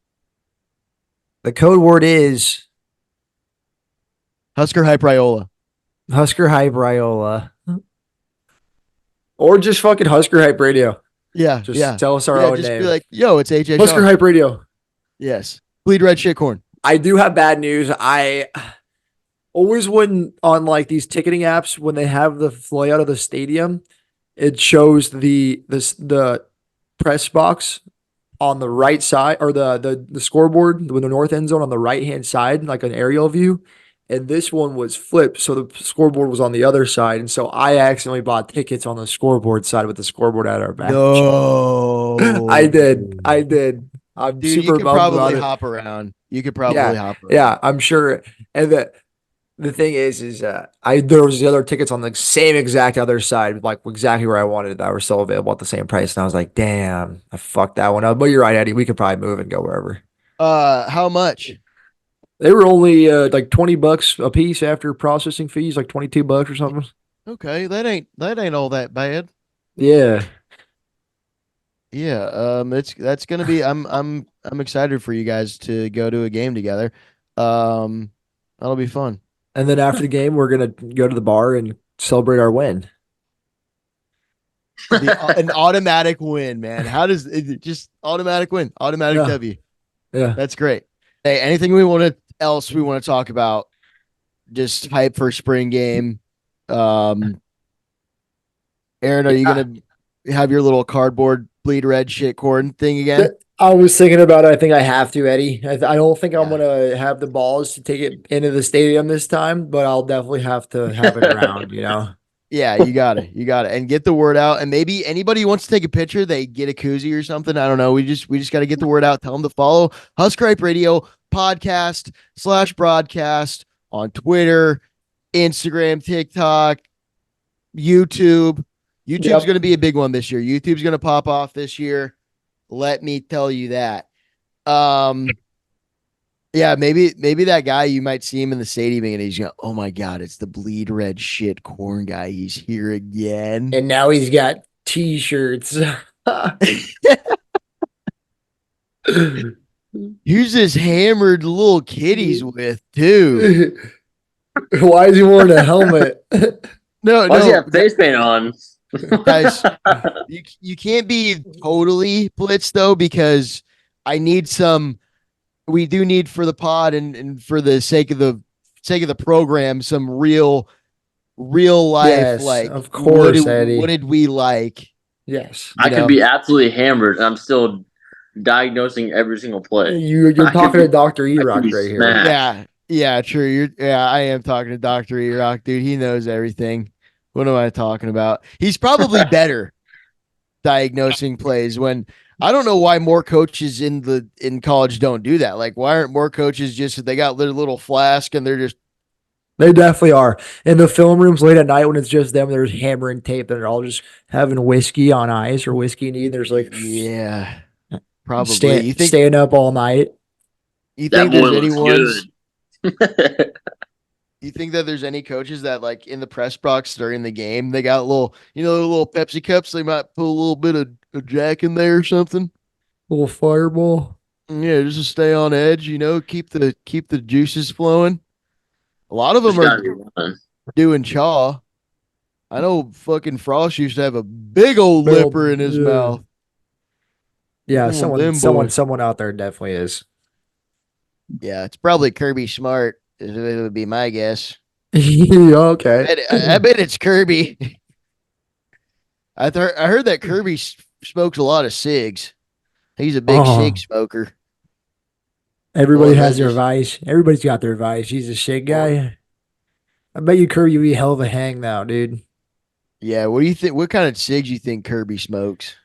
The code word is Husker Hype Raiola. Husker Hype Raiola. Or just fucking Husker Hype Radio. Yeah. Just tell us our own just name. be like, yo, it's AJ. Husker Shaw. Hype Radio. Yes. Bleed red shitcorn. I do have bad news. I always on like these ticketing apps, when they have the layout of the stadium, it shows the press box on the right side, or the scoreboard with the north end zone on the right hand side, like an aerial view. And this one was flipped, so the scoreboard was on the other side, and so I accidentally bought tickets on the scoreboard side with the scoreboard at our back. No, I did. I'm dude, super you could bummed about probably it. hop around. You could probably hop around. Yeah, I'm sure. And the thing is there was the other tickets on the same exact other side, like exactly where I wanted, that were still available at the same price. And I was like, damn, I fucked that one up. But you're right, Eddie. We could probably move and go wherever. How much? They were only like $20 a piece after processing fees, like $22 or something. Okay, that ain't all that bad. Yeah. Yeah, that's gonna be. I'm excited for you guys to go to a game together. That'll be fun. And then after the game, we're gonna go to the bar and celebrate our win. An automatic win, man. How does it just automatic win? Automatic Yeah. W. Yeah. That's great. Hey, anything else we want to talk about? Just hype for spring game. Aaron, are you gonna have your little cardboard bleed red shit corn thing again? I was thinking about it. I think I have to, Eddie. I don't think I'm gonna have the balls to take it into the stadium this time, but I'll definitely have to have it around, you know. Yeah, you got it. And get the word out. And maybe anybody who wants to take a picture, they get a koozie or something. I don't know. We just got to get the word out. Tell them to follow Husker Hype Radio podcast /broadcast on Twitter, Instagram, TikTok, YouTube. YouTube's going to be a big one this year. YouTube's going to pop off this year. Let me tell you that. Yeah, maybe that guy, you might see him in the stadium and he's going, oh my God, it's the bleed red shit corn guy. He's here again. And now he's got t-shirts. Who's this hammered little kid he's with too? Why is he wearing a helmet? No, Why does he have face paint on? Guys, you can't be totally blitzed though, because we do need for the pod and for the sake of the program, some real life, Yes, like, of course, Eddie. What did we like? Yes. I could be absolutely hammered, and I'm still diagnosing every single play. You're talking to Dr. E-Rock right here. smashed. Yeah, true. I am talking to Dr. E-Rock, dude. He knows everything. What am I talking about? He's probably better diagnosing plays. When I don't know why more coaches in college don't do that. Like, why aren't more coaches just, they got their little flask and they're just. They definitely are. In the film rooms late at night when it's just them, there's hammering tape and they're all just having whiskey on ice or whiskey neat. There's like, yeah, probably. Staying up all night. You That think boy there's looks good. You think that there's any coaches that, like, in the press box during the game, they got little Pepsi cups, they might put a little bit of Jack in there or something? Little fireball. Yeah, just to stay on edge, keep the juices flowing. A lot of them are doing chaw. I know fucking Frost used to have a big old lipper in his mouth. Yeah, someone out there definitely is. Yeah, it's probably Kirby Smart. It would be my guess. Okay. I bet it's Kirby. I heard that Kirby smokes a lot of cigs. He's a big cig smoker. Everybody has their vice. Everybody's got their vice. He's a shit guy. I bet you Kirby would be hell of a hang now, dude. Yeah, what do you think? What kind of cigs you think Kirby smokes?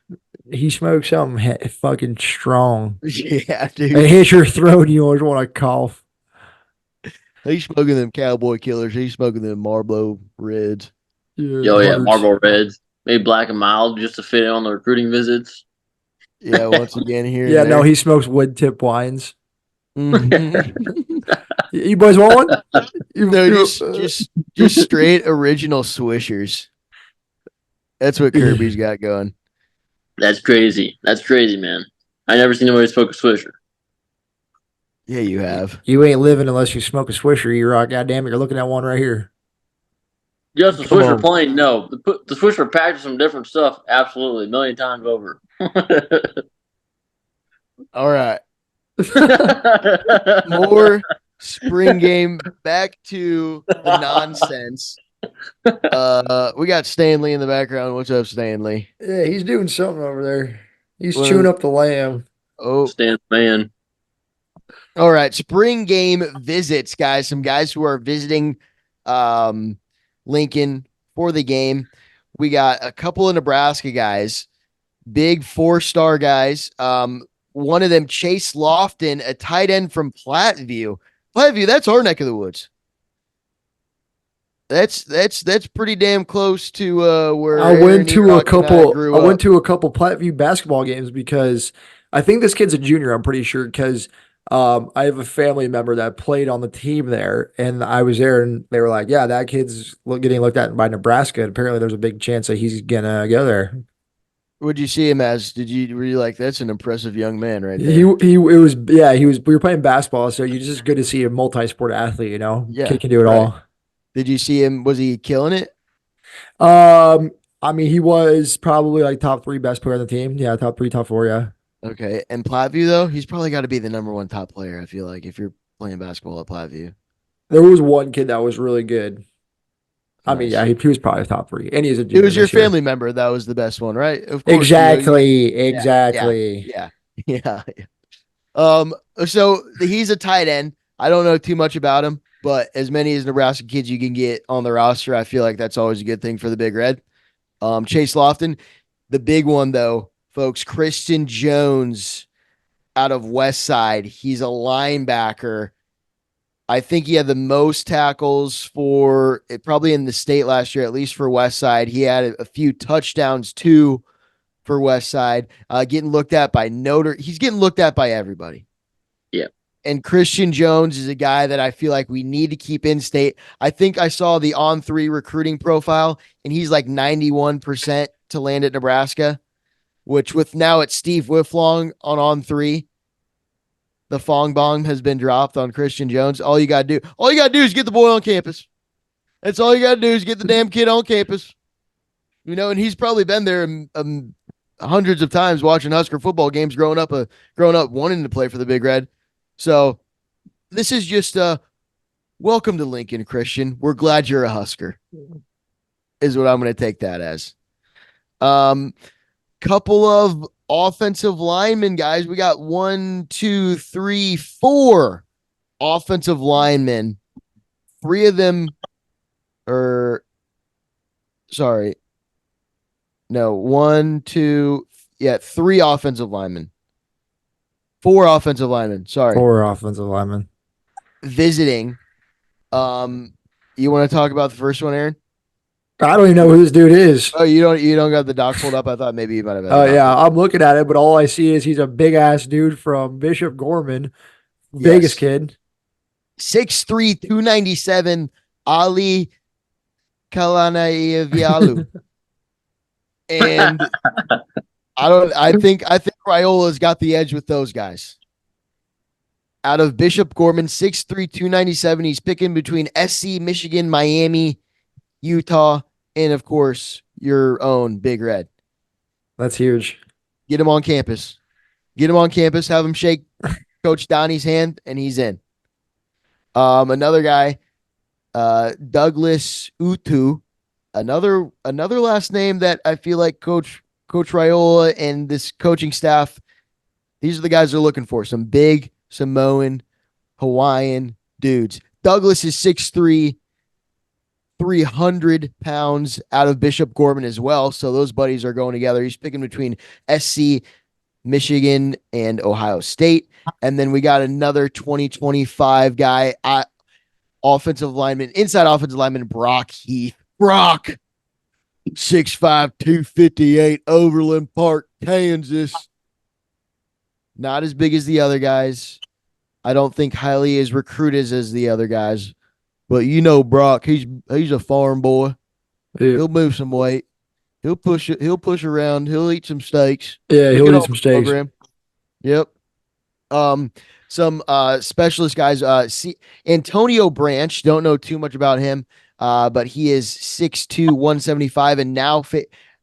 He smokes something fucking strong. Yeah, It dude. hits your throat and you always want to cough. He's smoking them cowboy killers. He's smoking them Marlboro Reds. Yeah, Yo, yeah, hundreds. Marlboro Reds, maybe Black and Mild just to fit in on the recruiting visits. Yeah, once again here Yeah, and no, there. he smokes wood tip wines. Mhm. You boys want one? No, just straight original Swishers. That's what Kirby's got going. That's crazy. That's crazy, man. I never seen anybody smoke a Swisher. Yeah, you have. You ain't living unless you smoke a Swisher. You're goddamn it. You're looking at one right here. Just the Come Swisher on. plain, no. The Swisher packed with some different stuff, absolutely, a million times over. All right. More spring game. Back to the nonsense. We got Stanley in the background. What's up, Stanley? Yeah, he's doing something over there. He's Well, chewing up the lamb. Oh, Stan man. all right. Spring game visits, guys. Some guys who are visiting Lincoln for the game. We got a couple of Nebraska guys, big 4-star guys. One of them, Chase Lofton, a tight end from Platteview. Platteview, that's our neck of the woods. That's pretty damn close to where I Aaron went to a Erock and I couple. grew I went up. to a couple Platteview basketball games because I think this kid's a junior. I'm pretty sure because I have a family member that played on the team there, and I was there, and they were like, "Yeah, that kid's getting looked at by Nebraska. And apparently, there's a big chance that he's gonna go there." What'd you see him as? Were you like, that's an impressive young man right He there? he it was yeah he was we were playing basketball, so you just good to see a multi-sport athlete. Yeah, Kid can do it right. all. Did you see him? Was he killing it? I mean, he was probably like top 3 best player on the team. Yeah, top 3, top 4. Yeah. Okay. And Platteview, though, he's probably got to be the number one top player, I feel like, if you're playing basketball at Platteview. There was one kid that was really good. I mean, Nice. yeah, he was probably top 3, and he's a It junior was your this year. family member that was the best one, right? Of course. Exactly, Yeah, exactly. yeah. So he's a tight end. I don't know too much about him, but as many as Nebraska kids you can get on the roster, I feel like that's always a good thing for the Big Red. Chase Lofton, the big one though, folks, Christian Jones out of West Side. He's a linebacker. I think he had the most tackles for it probably in the state last year, at least for West Side. He had a few touchdowns too for West Side. Getting looked at by He's getting looked at by everybody. Yeah. And Christian Jones is a guy that I feel like we need to keep in state. I think I saw the On3 recruiting profile, and he's like 91% to land at Nebraska, which with now it's Steve Wifflong on 3. The Fong Bong has been dropped on Christian Jones. All you gotta do is get the boy on campus. That's all you gotta do is get the damn kid on campus. And he's probably been there hundreds of times watching Husker football games growing up wanting to play for the Big Red. So this is just welcome to Lincoln, Christian. We're glad you're a Husker, is what I'm going to take that as. Couple of offensive linemen, guys. We got 1, 2, 3, 4 offensive linemen. 3 of them are, sorry. No, 1, 2, 3 offensive linemen. 4 offensive linemen. Sorry. 4 offensive linemen visiting. You want to talk about the first one, Aaron? I don't even know who this dude is. Oh, you don't got the doc pulled up? I thought maybe you might have. Oh yeah, I'm looking at it, but all I see is he's a big ass dude from Bishop Gorman, Vegas kid. 6'3", 297, Ali Kalanaevialu. And I think Raiola's got the edge with those guys. Out of Bishop Gorman, 6'3", 297. He's picking between SC, Michigan, Miami, Utah, and of course, your own Big Red. That's huge. Get him on campus. Have him shake Coach Donnie's hand, and he's in. Another guy, Douglas Utu. Another last name that I feel like Coach Raiola and this coaching staff, these are the guys they're looking for. Some big Samoan, Hawaiian dudes. Douglas is 6'3", 300 pounds out of Bishop Gorman as well. So those buddies are going together. He's picking between SC, Michigan, and Ohio State. And then we got another 2025 guy, offensive lineman, inside offensive lineman, Brock Heath. Brock, 6'5", 258, Overland Park, Kansas. Not as big as the other guys. I don't think highly as recruited as the other guys. But you know Brock, he's a farm boy. Yeah, He'll move some weight. He'll push it. He'll push around. He'll eat some steaks. yeah, He'll he'll get eat off some the steaks. program. Yep. Some specialist guys. Antonio Branch. Don't know too much about him. But he is 6'2", 175, and now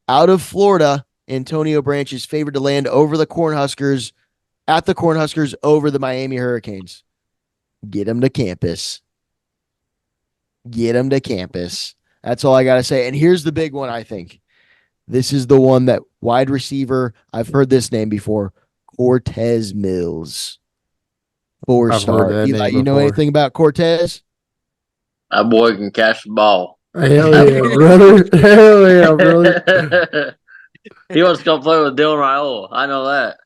out of Florida. Antonio Branch is favored to land over the Cornhuskers at the Cornhuskers over the Miami Hurricanes. Get him to campus. Get him to campus. That's all I got to say. And here's the big one, I think. This is the one that wide receiver, I've heard this name before, Cortez Mills. I've heard Four-star. that Eli, name you know before. anything about Cortez? That boy can catch the ball. Hell yeah, brother. Hell yeah, brother. He wants to come play with Dylan Raiola. I know that.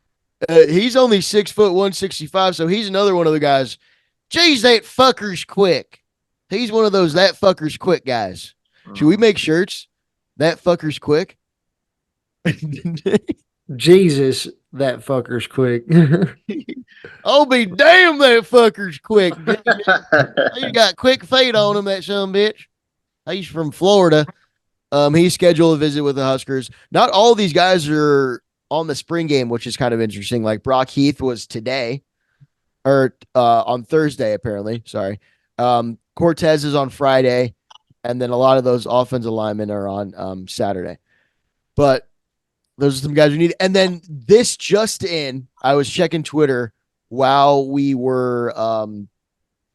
He's only 6 foot 165, so he's another one of the guys. Geez, that fucker's quick. He's one of those that fucker's quick guys. Should we make shirts? That fucker's quick. Jesus, that fucker's quick. I'll be damn that fucker's quick. He got quick feet on him, that son bitch. He's from Florida. He's scheduled a visit with the Huskers. Not all of these guys are on the spring game, which is kind of interesting. Like Brock Heath was today, or on Thursday, apparently. Sorry. Cortez is on Friday, and then a lot of those offensive linemen are on Saturday. But those are some guys we need. And then this just in, I was checking Twitter while we were on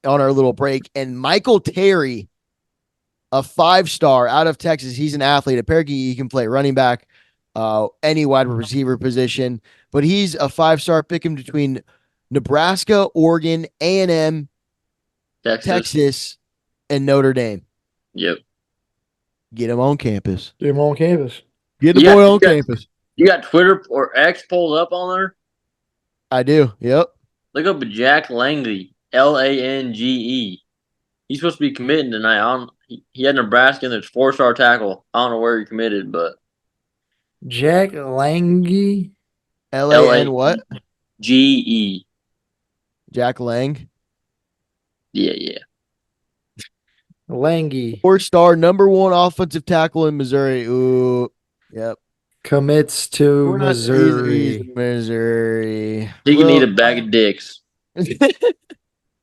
our little break, and Michael Terry, a 5-star out of Texas. He's an athlete. Apparently, he can play running back, any wide receiver position. But he's a 5-star picking between Nebraska, Oregon, A&M, Texas, and Notre Dame. Yep. Get him on campus. Get him on campus. Get the Yeah, boy on yeah. campus. You got Twitter or X pulled up on there? I do. Yep. Look up Jack Lange, Lange. He's supposed to be committing tonight. He had Nebraska and there's 4-star tackle. I don't know where he committed, but Jack Lange. LAN what? GE. Jack Lang. Yeah. Lange 4-star, number 1 offensive tackle in Missouri. Ooh. Yep. commits to We're not- Missouri. he's Missouri. He can Well, eat a bag of dicks.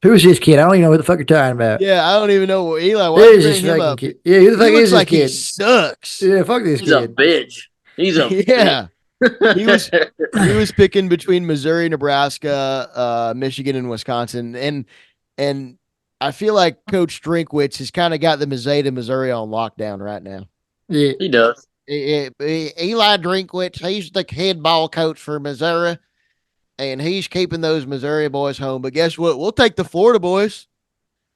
Who's this kid? I don't even know what the fuck you're talking about. Yeah, I don't even know. Eli, why Who you is this bring him fucking up? kid? Yeah, who the He fuck looks is this like he kid? sucks. Yeah, fuck this He's a kid. bitch. He's a Yeah. He was bitch. he was picking between Missouri, Nebraska, Michigan, and Wisconsin, and I feel like Coach Drinkwitz has kind of got the Missouri on lockdown right now. Yeah, He does. Eli Drinkwitz, he's the head ball coach for Missouri, and he's keeping those Missouri boys home. But guess what? We'll take the Florida boys.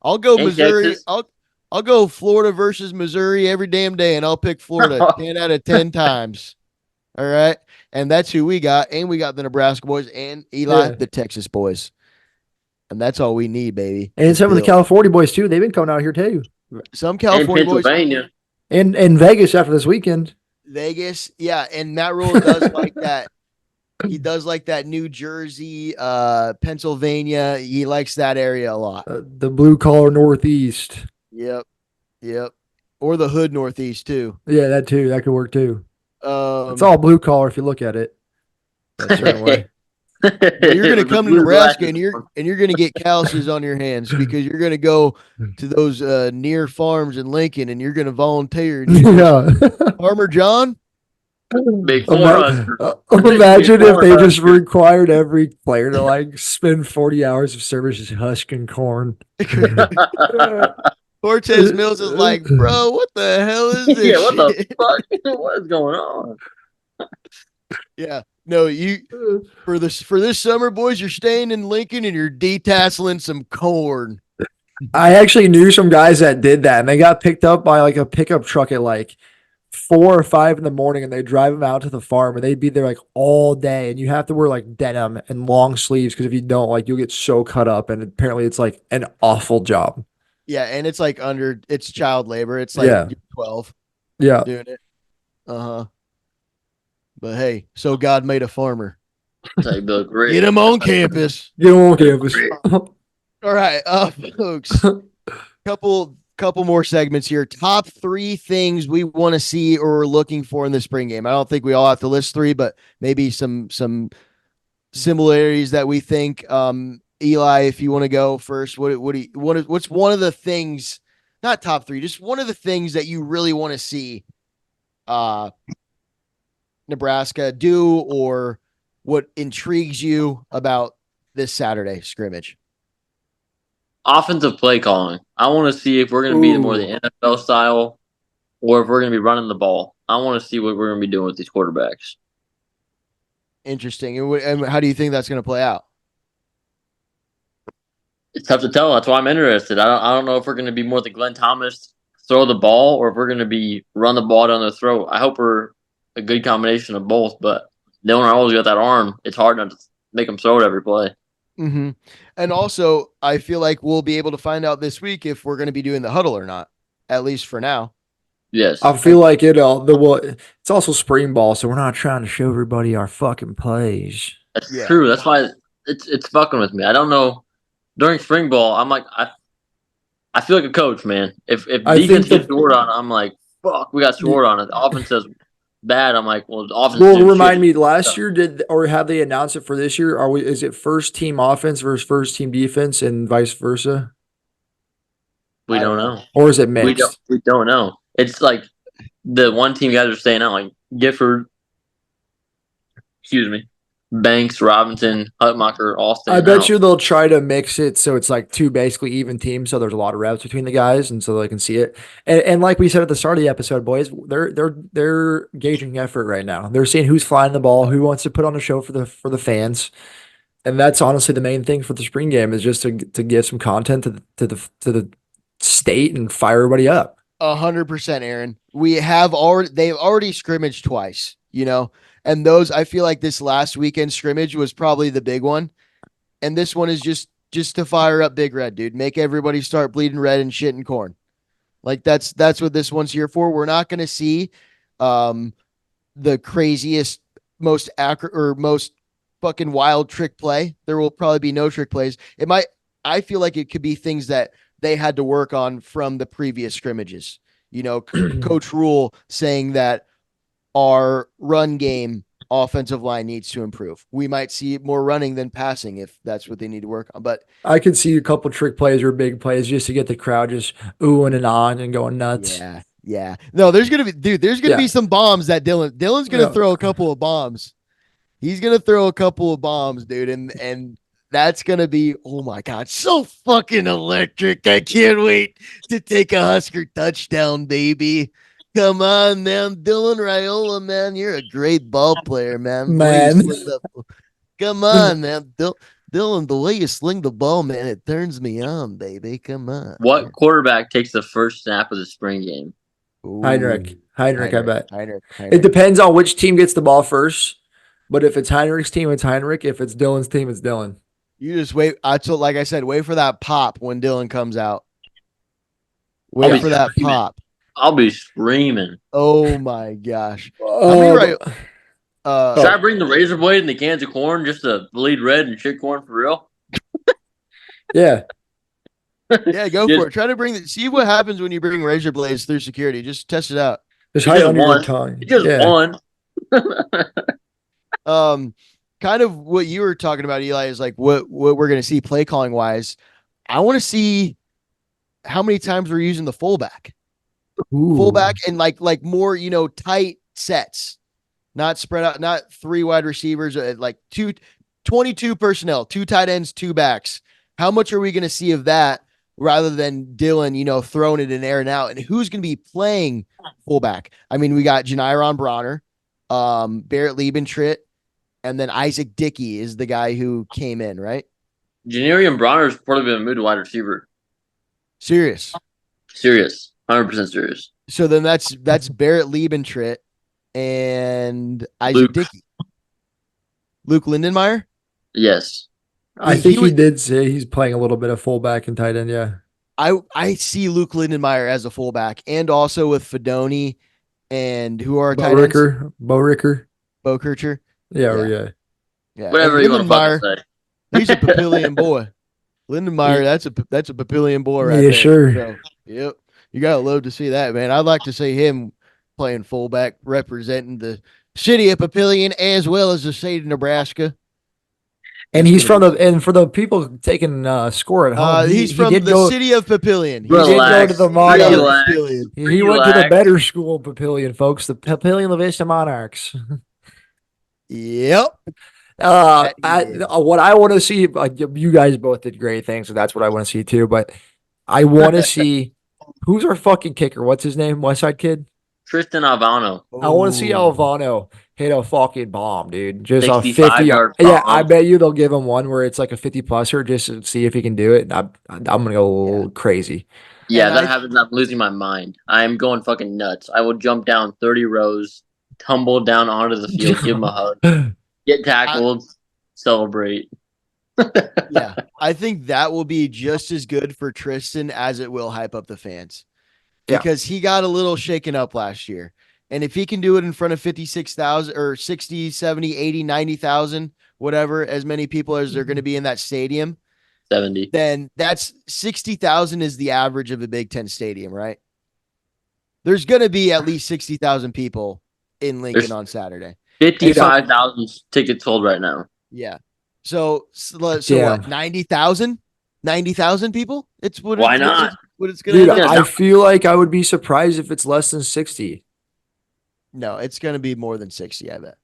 I'll go And Missouri. Texas. I'll go Florida versus Missouri every damn day, and I'll pick Florida 10 out of 10 times. All right. And that's who we got. And we got the Nebraska boys and Eli, Yeah. the Texas boys. And that's all we need, baby. and some of the Bill. California boys too. They've been coming out here too, Some And California boys. Pennsylvania. and Vegas after this weekend. Vegas. Yeah. And Matt Rule does like that. He does like that New Jersey, Pennsylvania. He likes that area a lot. The blue collar Northeast. Yep. Or the hood Northeast too. Yeah, that too. That could work too. It's Um, all blue collar if you look at it. A certain way. you're gonna come to Blue Nebraska glasses. and you're gonna get calluses on your hands because you're gonna go to those near farms in Lincoln and you're gonna volunteer. And you're gonna, Yeah. Farmer John, Big Ima- 400. Imagine if they just required every player to like spend 40 hours of service just husking corn. Cortez Mills is like, bro, what the hell is this? Yeah, what the shit?" fuck? What is going on? Yeah, no, you for this summer, boys, you're staying in Lincoln and you're detasseling some corn. I actually knew some guys that did that, and they got picked up by like a pickup truck at like 4 or 5 in the morning, and they drive them out to the farm, and they'd be there like all day, and you have to wear like denim and long sleeves because if you don't, like you'll get so cut up, and apparently it's like an awful job. Yeah, and it's like it's child labor. It's like Yeah, you're 12 yeah, doing it. Uh-huh. But hey, so God made a farmer. Like the great. Get him on campus. get on campus. All right, folks. Couple more segments here. Top 3 things we want to see or we're looking for in the spring game. I don't think we all have to list 3, but maybe some similarities that we think. Eli, if you want to go first, what's one of the things, not top 3, just one of the things that you really want to see Nebraska do, or what intrigues you about this Saturday scrimmage? Offensive play calling. I want to see if we're going to be more Ooh. the NFL style or if we're going to be running the ball. I want to see what we're going to be doing with these quarterbacks. Interesting. And how do you think that's going to play out? It's tough to tell. That's why I'm interested. I don't know if we're going to be more the Glenn Thomas throw the ball or if we're going to be run the ball down their throat. I hope we're a good combination of both, but Dylan always got that arm. It's hard not to make him throw it every play. Mm-hmm. And also, I feel like we'll be able to find out this week if we're going to be doing the huddle or not, at least for now. Yes. I feel like it's also spring ball, so we're not trying to show everybody our fucking plays. That's Yeah. true. That's why it's fucking with me. I don't know. During spring ball, I'm like I feel like a coach, man. If I defense think gets short on, I'm like, fuck, we got short on it. The offense is bad. I'm like, well, the offense. Well, did remind shit. me, last year have they announced it for this year? Is it first team offense versus first team defense and vice versa? We I don't don't know. Or is it mixed? We don't know. It's like the one team guys are staying out, like Gifford, excuse me, Banks, Robinson, Hutmacher, all I staying bet out. you they'll try to mix it so it's like two basically even teams, so there's a lot of reps between the guys, and so they can see it. And like we said at the start of the episode, boys, they're gauging effort right now. They're seeing who's flying the ball, who wants to put on a show for the fans, and that's honestly the main thing for the spring game is just to give some content to the state and fire everybody up. 100%, Aaron. They've already scrimmaged twice, and those, I feel like this last weekend scrimmage was probably the big one. And this one is just to fire up Big Red, dude. Make everybody start bleeding red and shit and corn. Like that's what this one's here for. We're not going to see the craziest, most accurate or most fucking wild trick play. There will probably be no trick plays. I feel like it could be things that they had to work on from the previous scrimmages. Coach Rule saying that our run game offensive line needs to improve. We might see more running than passing if that's what they need to work on. But I could see a couple trick plays or big plays just to get the crowd just oohing and on and going nuts. yeah. No, there's gonna be some bombs that Dylan's gonna Yeah. throw a couple of bombs. He's gonna throw a couple of bombs, dude, and that's gonna be, oh my god, so fucking electric. I can't wait to take a Husker touchdown, baby. Come on, man. Dylan Raiola, man. You're a great ball player, man. Man. Come on, man. Dylan, the way you sling the ball, man, it turns me on, baby. Come on. What quarterback takes the first snap of the spring game? Heinrich, I bet. Heinrich. It depends on which team gets the ball first. But if it's Heinrich's team, it's Heinrich. If it's Dylan's team, it's Dylan. You just wait. Like I said, wait for that pop when Dylan comes out. Wait for that pop. I'll be screaming. Oh my gosh. Should I bring the razor blade and the cans of corn just to bleed red and shit corn for real? Yeah. Yeah, go for it. Try to see what happens when you bring razor blades through security. Just test it out. Just hide under your tongue. Just one. Kind of what you were talking about, Eli, is like what we're gonna see play calling wise. I want to see how many times we're using the fullback. Fullback and like more, tight sets, not spread out, not 3 wide receivers, like 22 personnel, 2 tight ends, 2 backs. How much are we going to see of that rather than Dylan, throwing it in air and out? And who's going to be playing fullback? I mean, we got Janiron Bronner, Barrett Liebentritt, and then Isaac Dickey is the guy who came in, right? Janarian Bronner's probably been moved to wide receiver. Serious. Serious. 100% serious. So then that's Barrett Liebentritt and Isaac Luke. Dickey. Luke Lindenmeyer? Yes. I He think he would- did say he's playing a little bit of fullback and tight end. Yeah. I see Luke Lindenmeyer as a fullback and also with Fedoni and who are our tight ends? Bo Ricker. Bo Kircher. Yeah. Yeah. Yeah. Yeah. Whatever And you want to Lindenmeyer, fucking say. he's a Papillion boy. Lindenmeyer, that's a Papillion boy right Yeah, there. sure. So, yep. You gotta love to see that, man. I'd like to see him playing fullback, representing the city of Papillion as well as the state of Nebraska. And he's from and for the people taking score at home, He's he from did the go. city of Papillion. He did go Relax. to the Mono. Relax. He went to the better school, Papillion, folks. The Papillion La Vista Monarchs. Yep. What I want to see, you guys both did great things, so that's what I want to see too. But I want to see who's our fucking kicker. What's his name? Westside Kid. Tristan Alvano. I want to see Ooh. Alvano hit a fucking bomb, dude. Just a 65 50 yard Yeah, bomb. I bet you they'll give him one where it's like a 50-pluser just to see if he can do it. I'm gonna go a little crazy. Yeah, And that I- happens. I'm losing my mind. I am going fucking nuts. I will jump down 30 rows, tumble down onto the field, give him a hug, get tackled, celebrate. Yeah. I think that will be just as good for Tristan as it will hype up the fans. Yeah. Because he got a little shaken up last year. And if he can do it in front of 56,000 or 60, 70, 80, 90,000, whatever, as many people as are going to be in that stadium, 70. then that's 60,000 is the average of a Big Ten stadium, right? There's going to be at least 60,000 people in Lincoln There's- on Saturday. 55,000 tickets sold right now. Yeah. So Damn. what? 90,000? 90,000 people? It's what Why it's, not? what it's going Dude, to be. Yeah, I feel like I would be surprised if it's less than 60. No, it's going to be more than 60, I bet.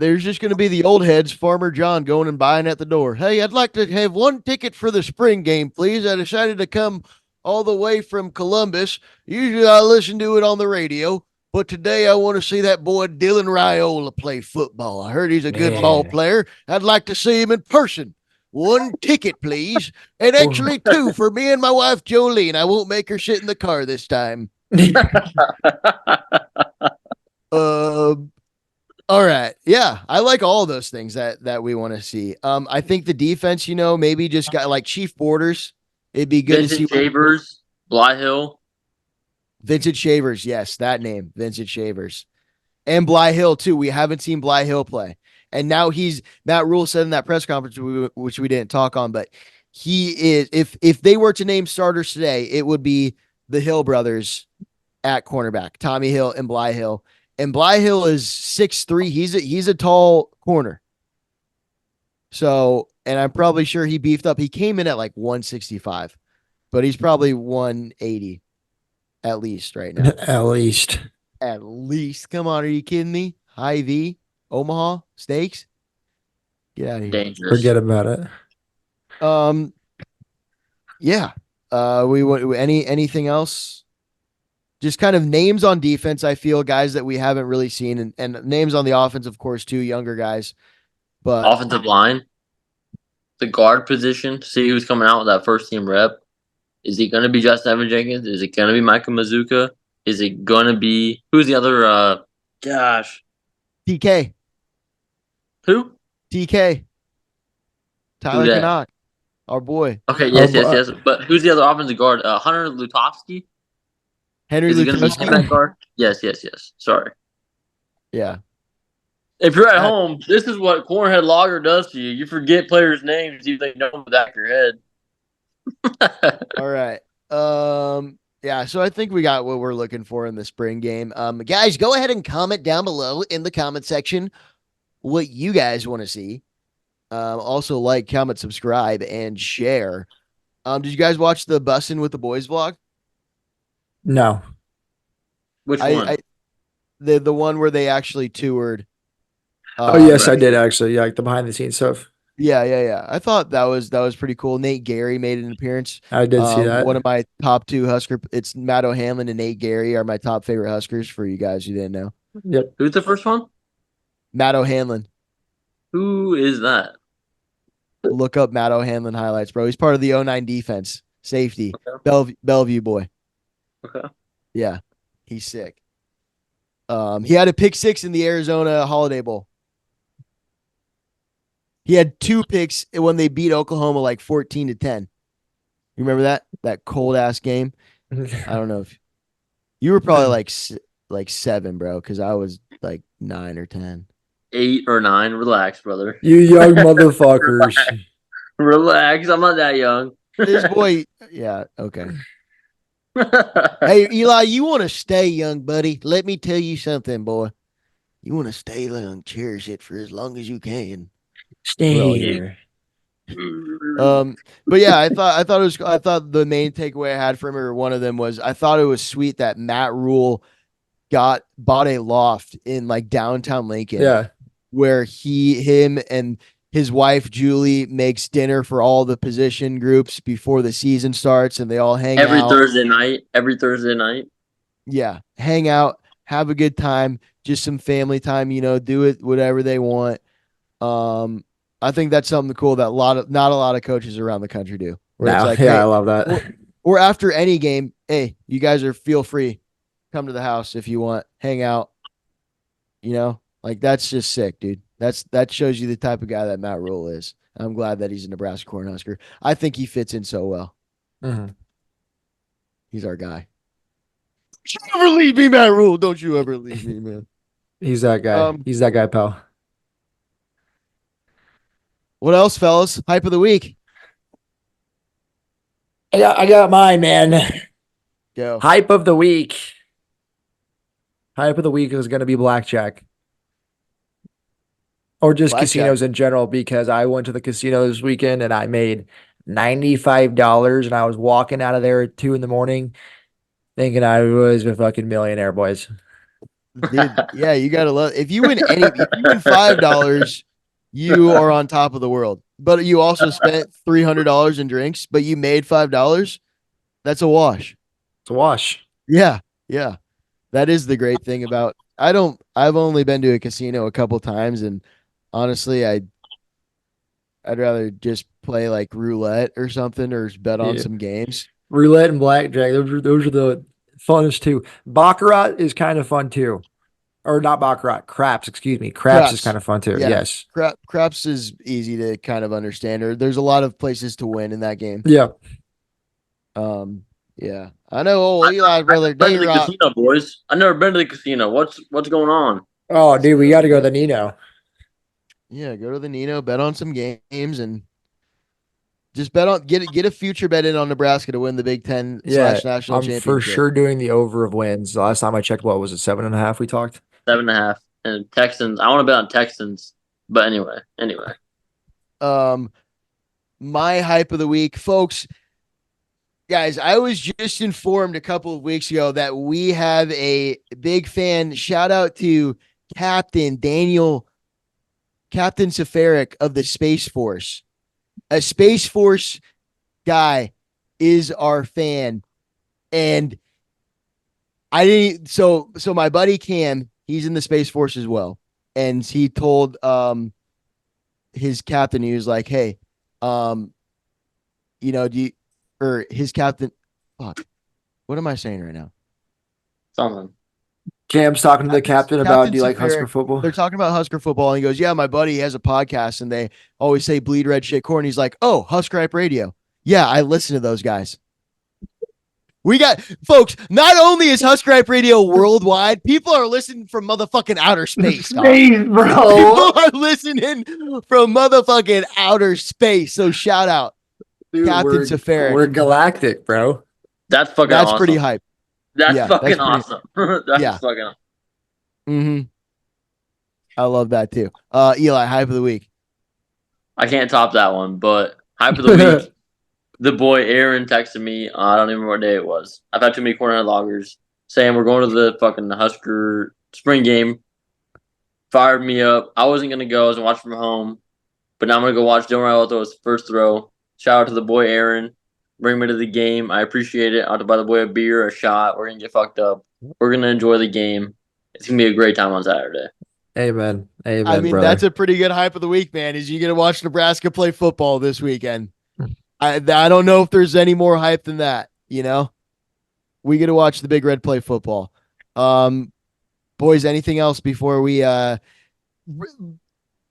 There's just going to be the old heads, Farmer John going and buying at the door. Hey, I'd like to have one ticket for the spring game, please. I decided to come all the way from Columbus. Usually I listen to it on the radio, but today I want to see that boy Dylan Raiola play football. I heard he's a good Man. ball player. I'd like to see him in person. One ticket, please. And actually two for me and my wife Jolene. I won't make her sit in the car this time. All right. Yeah. I like all those things that we want to see. I think the defense, maybe just got like Chief Borders. It'd be good to see Vincent Shavers, Bly Hill. Vincent Shavers. Yes, that name, Vincent Shavers. And Bly Hill, too. We haven't seen Bly Hill play. And now Matt Rule said in that press conference, which we didn't talk on, but he is, if they were to name starters today, it would be the Hill brothers at cornerback, Tommy Hill and Bly Hill. And Bly Hill is 6'3". He's a tall corner. So, and I'm probably sure he beefed up. He came in at like 165, but he's probably 180 at least right now. At least. At least. Come on, are you kidding me? High V, Omaha Steaks. Get out of here. Dangerous. Forget about it. Yeah. We want anything else? Just kind of names on defense, I feel, guys that we haven't really seen, and names on the offense, of course, too, younger guys. But Offensive line, the guard position, see who's coming out with that first team rep. Is it going to be Justin Evan Jenkins? Is it going to be Michael Mazuka? Is it going to be who's the other? TK, Who? Tyler that? Canuck, our boy. Okay, yes. But who's the other offensive guard? Hunter Lutovsky? Henry Is it going to be Lutovsky. that guard? Yes. Sorry. Yeah. If you're at home, this is what Cornhead Logger does to you. You forget players' names, even though you know them back of your head. All right. Yeah, so I think we got what we're looking for in the spring game. Guys, go ahead and comment down below in the comment section what you guys want to see. Also like, comment, subscribe, and share. Did you guys watch the Bussin' with the Boys vlog? No. Which one? The one where they actually toured. Yes, I right. did actually. Yeah, like the behind the scenes stuff. Yeah. I thought that was pretty cool. Nate Gary made an appearance. I did see that. One of my top two Husker. It's Matt O'Hanlon and Nate Gary are my top favorite Huskers. For you guys who didn't know, Yep. Who's the first one? Matt O'Hanlon. Who is that? Look up Matt O'Hanlon highlights, bro. He's part of the '09 defense, safety, Okay. Bellevue boy. Okay. Yeah, he's sick. He had a pick six in the Arizona Holiday Bowl. He had 2 picks when they beat Oklahoma like 14-10. You remember that cold ass game? I don't know if you were probably like 7, bro, because I was like 9 or 10. 8 or 9. Relax, brother. You young motherfuckers. Relax. I'm not that young. This boy, yeah, okay. Hey, Eli, you want to stay young, buddy? Let me tell you something, boy. You want to stay young, cherish it for as long as you can. Stay Bro, here. But yeah, I thought the main takeaway I had from it, or one of them was I thought it was sweet that Matt Rule bought a loft in like downtown Lincoln. Yeah. Where him and his wife Julie makes dinner for all the position groups before the season starts, and they all hang every out. Thursday night. Every Thursday night. Yeah, hang out, have a good time, just some family time. Do it whatever they want. I think that's something cool that not a lot of coaches around the country do. Where it's No, like, yeah, hey, I love that. or after any game, hey, you guys feel free, come to the house if you want, hang out. Like that's just sick, dude. That shows you the type of guy that Matt Rule is. I'm glad that he's a Nebraska Cornhusker. I think he fits in so well. Mhm. He's our guy. Don't you ever leave me, Matt Rule. Don't you ever leave me, man. He's that guy. He's that guy, pal. What else, fellas? Hype of the week. I got mine, man. Go. Hype of the week. Hype of the week is going to be blackjack. Or just Blackjack. casinos in general, because I went to the casino this weekend and I made $95 and I was walking out of there at 2 a.m. thinking I was a fucking millionaire, boys. Dude, yeah, you gotta love if you win $5, you are on top of the world. But you also spent $300 in drinks, but you made $5. That's a wash. It's a wash. Yeah, yeah. That is the great thing about I've only been to a casino a couple times, and honestly, I'd rather just play like roulette or something, or bet on some games. Roulette and blackjack, those are the funnest too. Baccarat is kind of fun too. Or not baccarat, craps, excuse me. Craps is kind of fun too. Yeah. Yes. Craps is easy to kind of understand. Or there's a lot of places to win in that game. Yeah. Yeah. I know Eli, brother. I've been to the casino, boys. I've never been to the casino. What's going on? Oh, dude, we got to go to the Nino. Yeah, go to the Nino, bet on some games, and just get a future bet in on Nebraska to win the Big Ten / national championship. For sure doing the over of wins. The last time I checked, what was it, 7.5? We talked 7.5. And Texans. I want to bet on Texans, but anyway. My hype of the week, folks. Guys, I was just informed a couple of weeks ago that we have a big fan. Shout out to Captain Safarik of the Space Force. A Space Force guy is our fan. And I didn't so my buddy Cam, he's in the Space Force as well. And he told his captain, he was like, hey, his captain, fuck, what am I saying right now? Something. Cam's talking to the captain about, do you like Husker football? They're talking about Husker football, and he goes, yeah, my buddy has a podcast, and they always say bleed red shit corn. He's like, oh, Husker Hype Radio. Yeah, I listen to those guys. We got, folks, not only is Husker Hype Radio worldwide, people are listening from motherfucking outer space. Space, bro. People are listening from motherfucking outer space. So shout out. Dude, Captain Safarik. We're galactic, bro. That's awesome. Pretty hype. That's fucking awesome. That's fucking awesome. Mm-hmm. I love that too. Eli, hype of the week. I can't top that one, but hype of the week. The boy Aaron texted me. I don't even remember what day it was. I've had too many corner loggers saying we're going to the fucking Husker spring game. Fired me up. I wasn't gonna go. I was watching from home, but now I'm gonna go watch Dylan Riley throw his first throw. Shout out to the boy Aaron. Bring me to the game. I appreciate it. I'll have to buy the boy a beer, a shot. We're gonna get fucked up. We're gonna enjoy the game. It's gonna be a great time on Saturday. Amen. Amen, I mean, brother. that's a pretty good hype of the week, man. Is you going to watch Nebraska play football this weekend? I don't know if there's any more hype than that. We get to watch the Big Red play football. Boys, anything else before we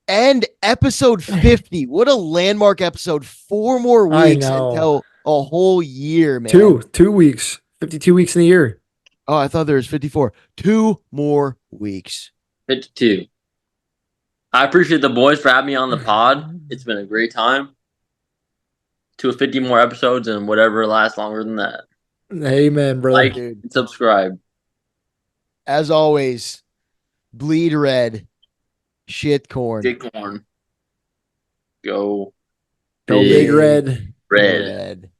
end episode 50? What a landmark episode! 4 more I weeks know. until a whole year, man. 2 weeks, 52 weeks in a year. Oh, I thought there was 54. 2 more weeks. 52. I appreciate the boys for having me on the pod. It's been a great time. 50 more episodes and whatever lasts longer than that. Amen, brother. Like Dude. and subscribe. As always, bleed red, shit corn. Get corn. Go Go Big Red. red. Red.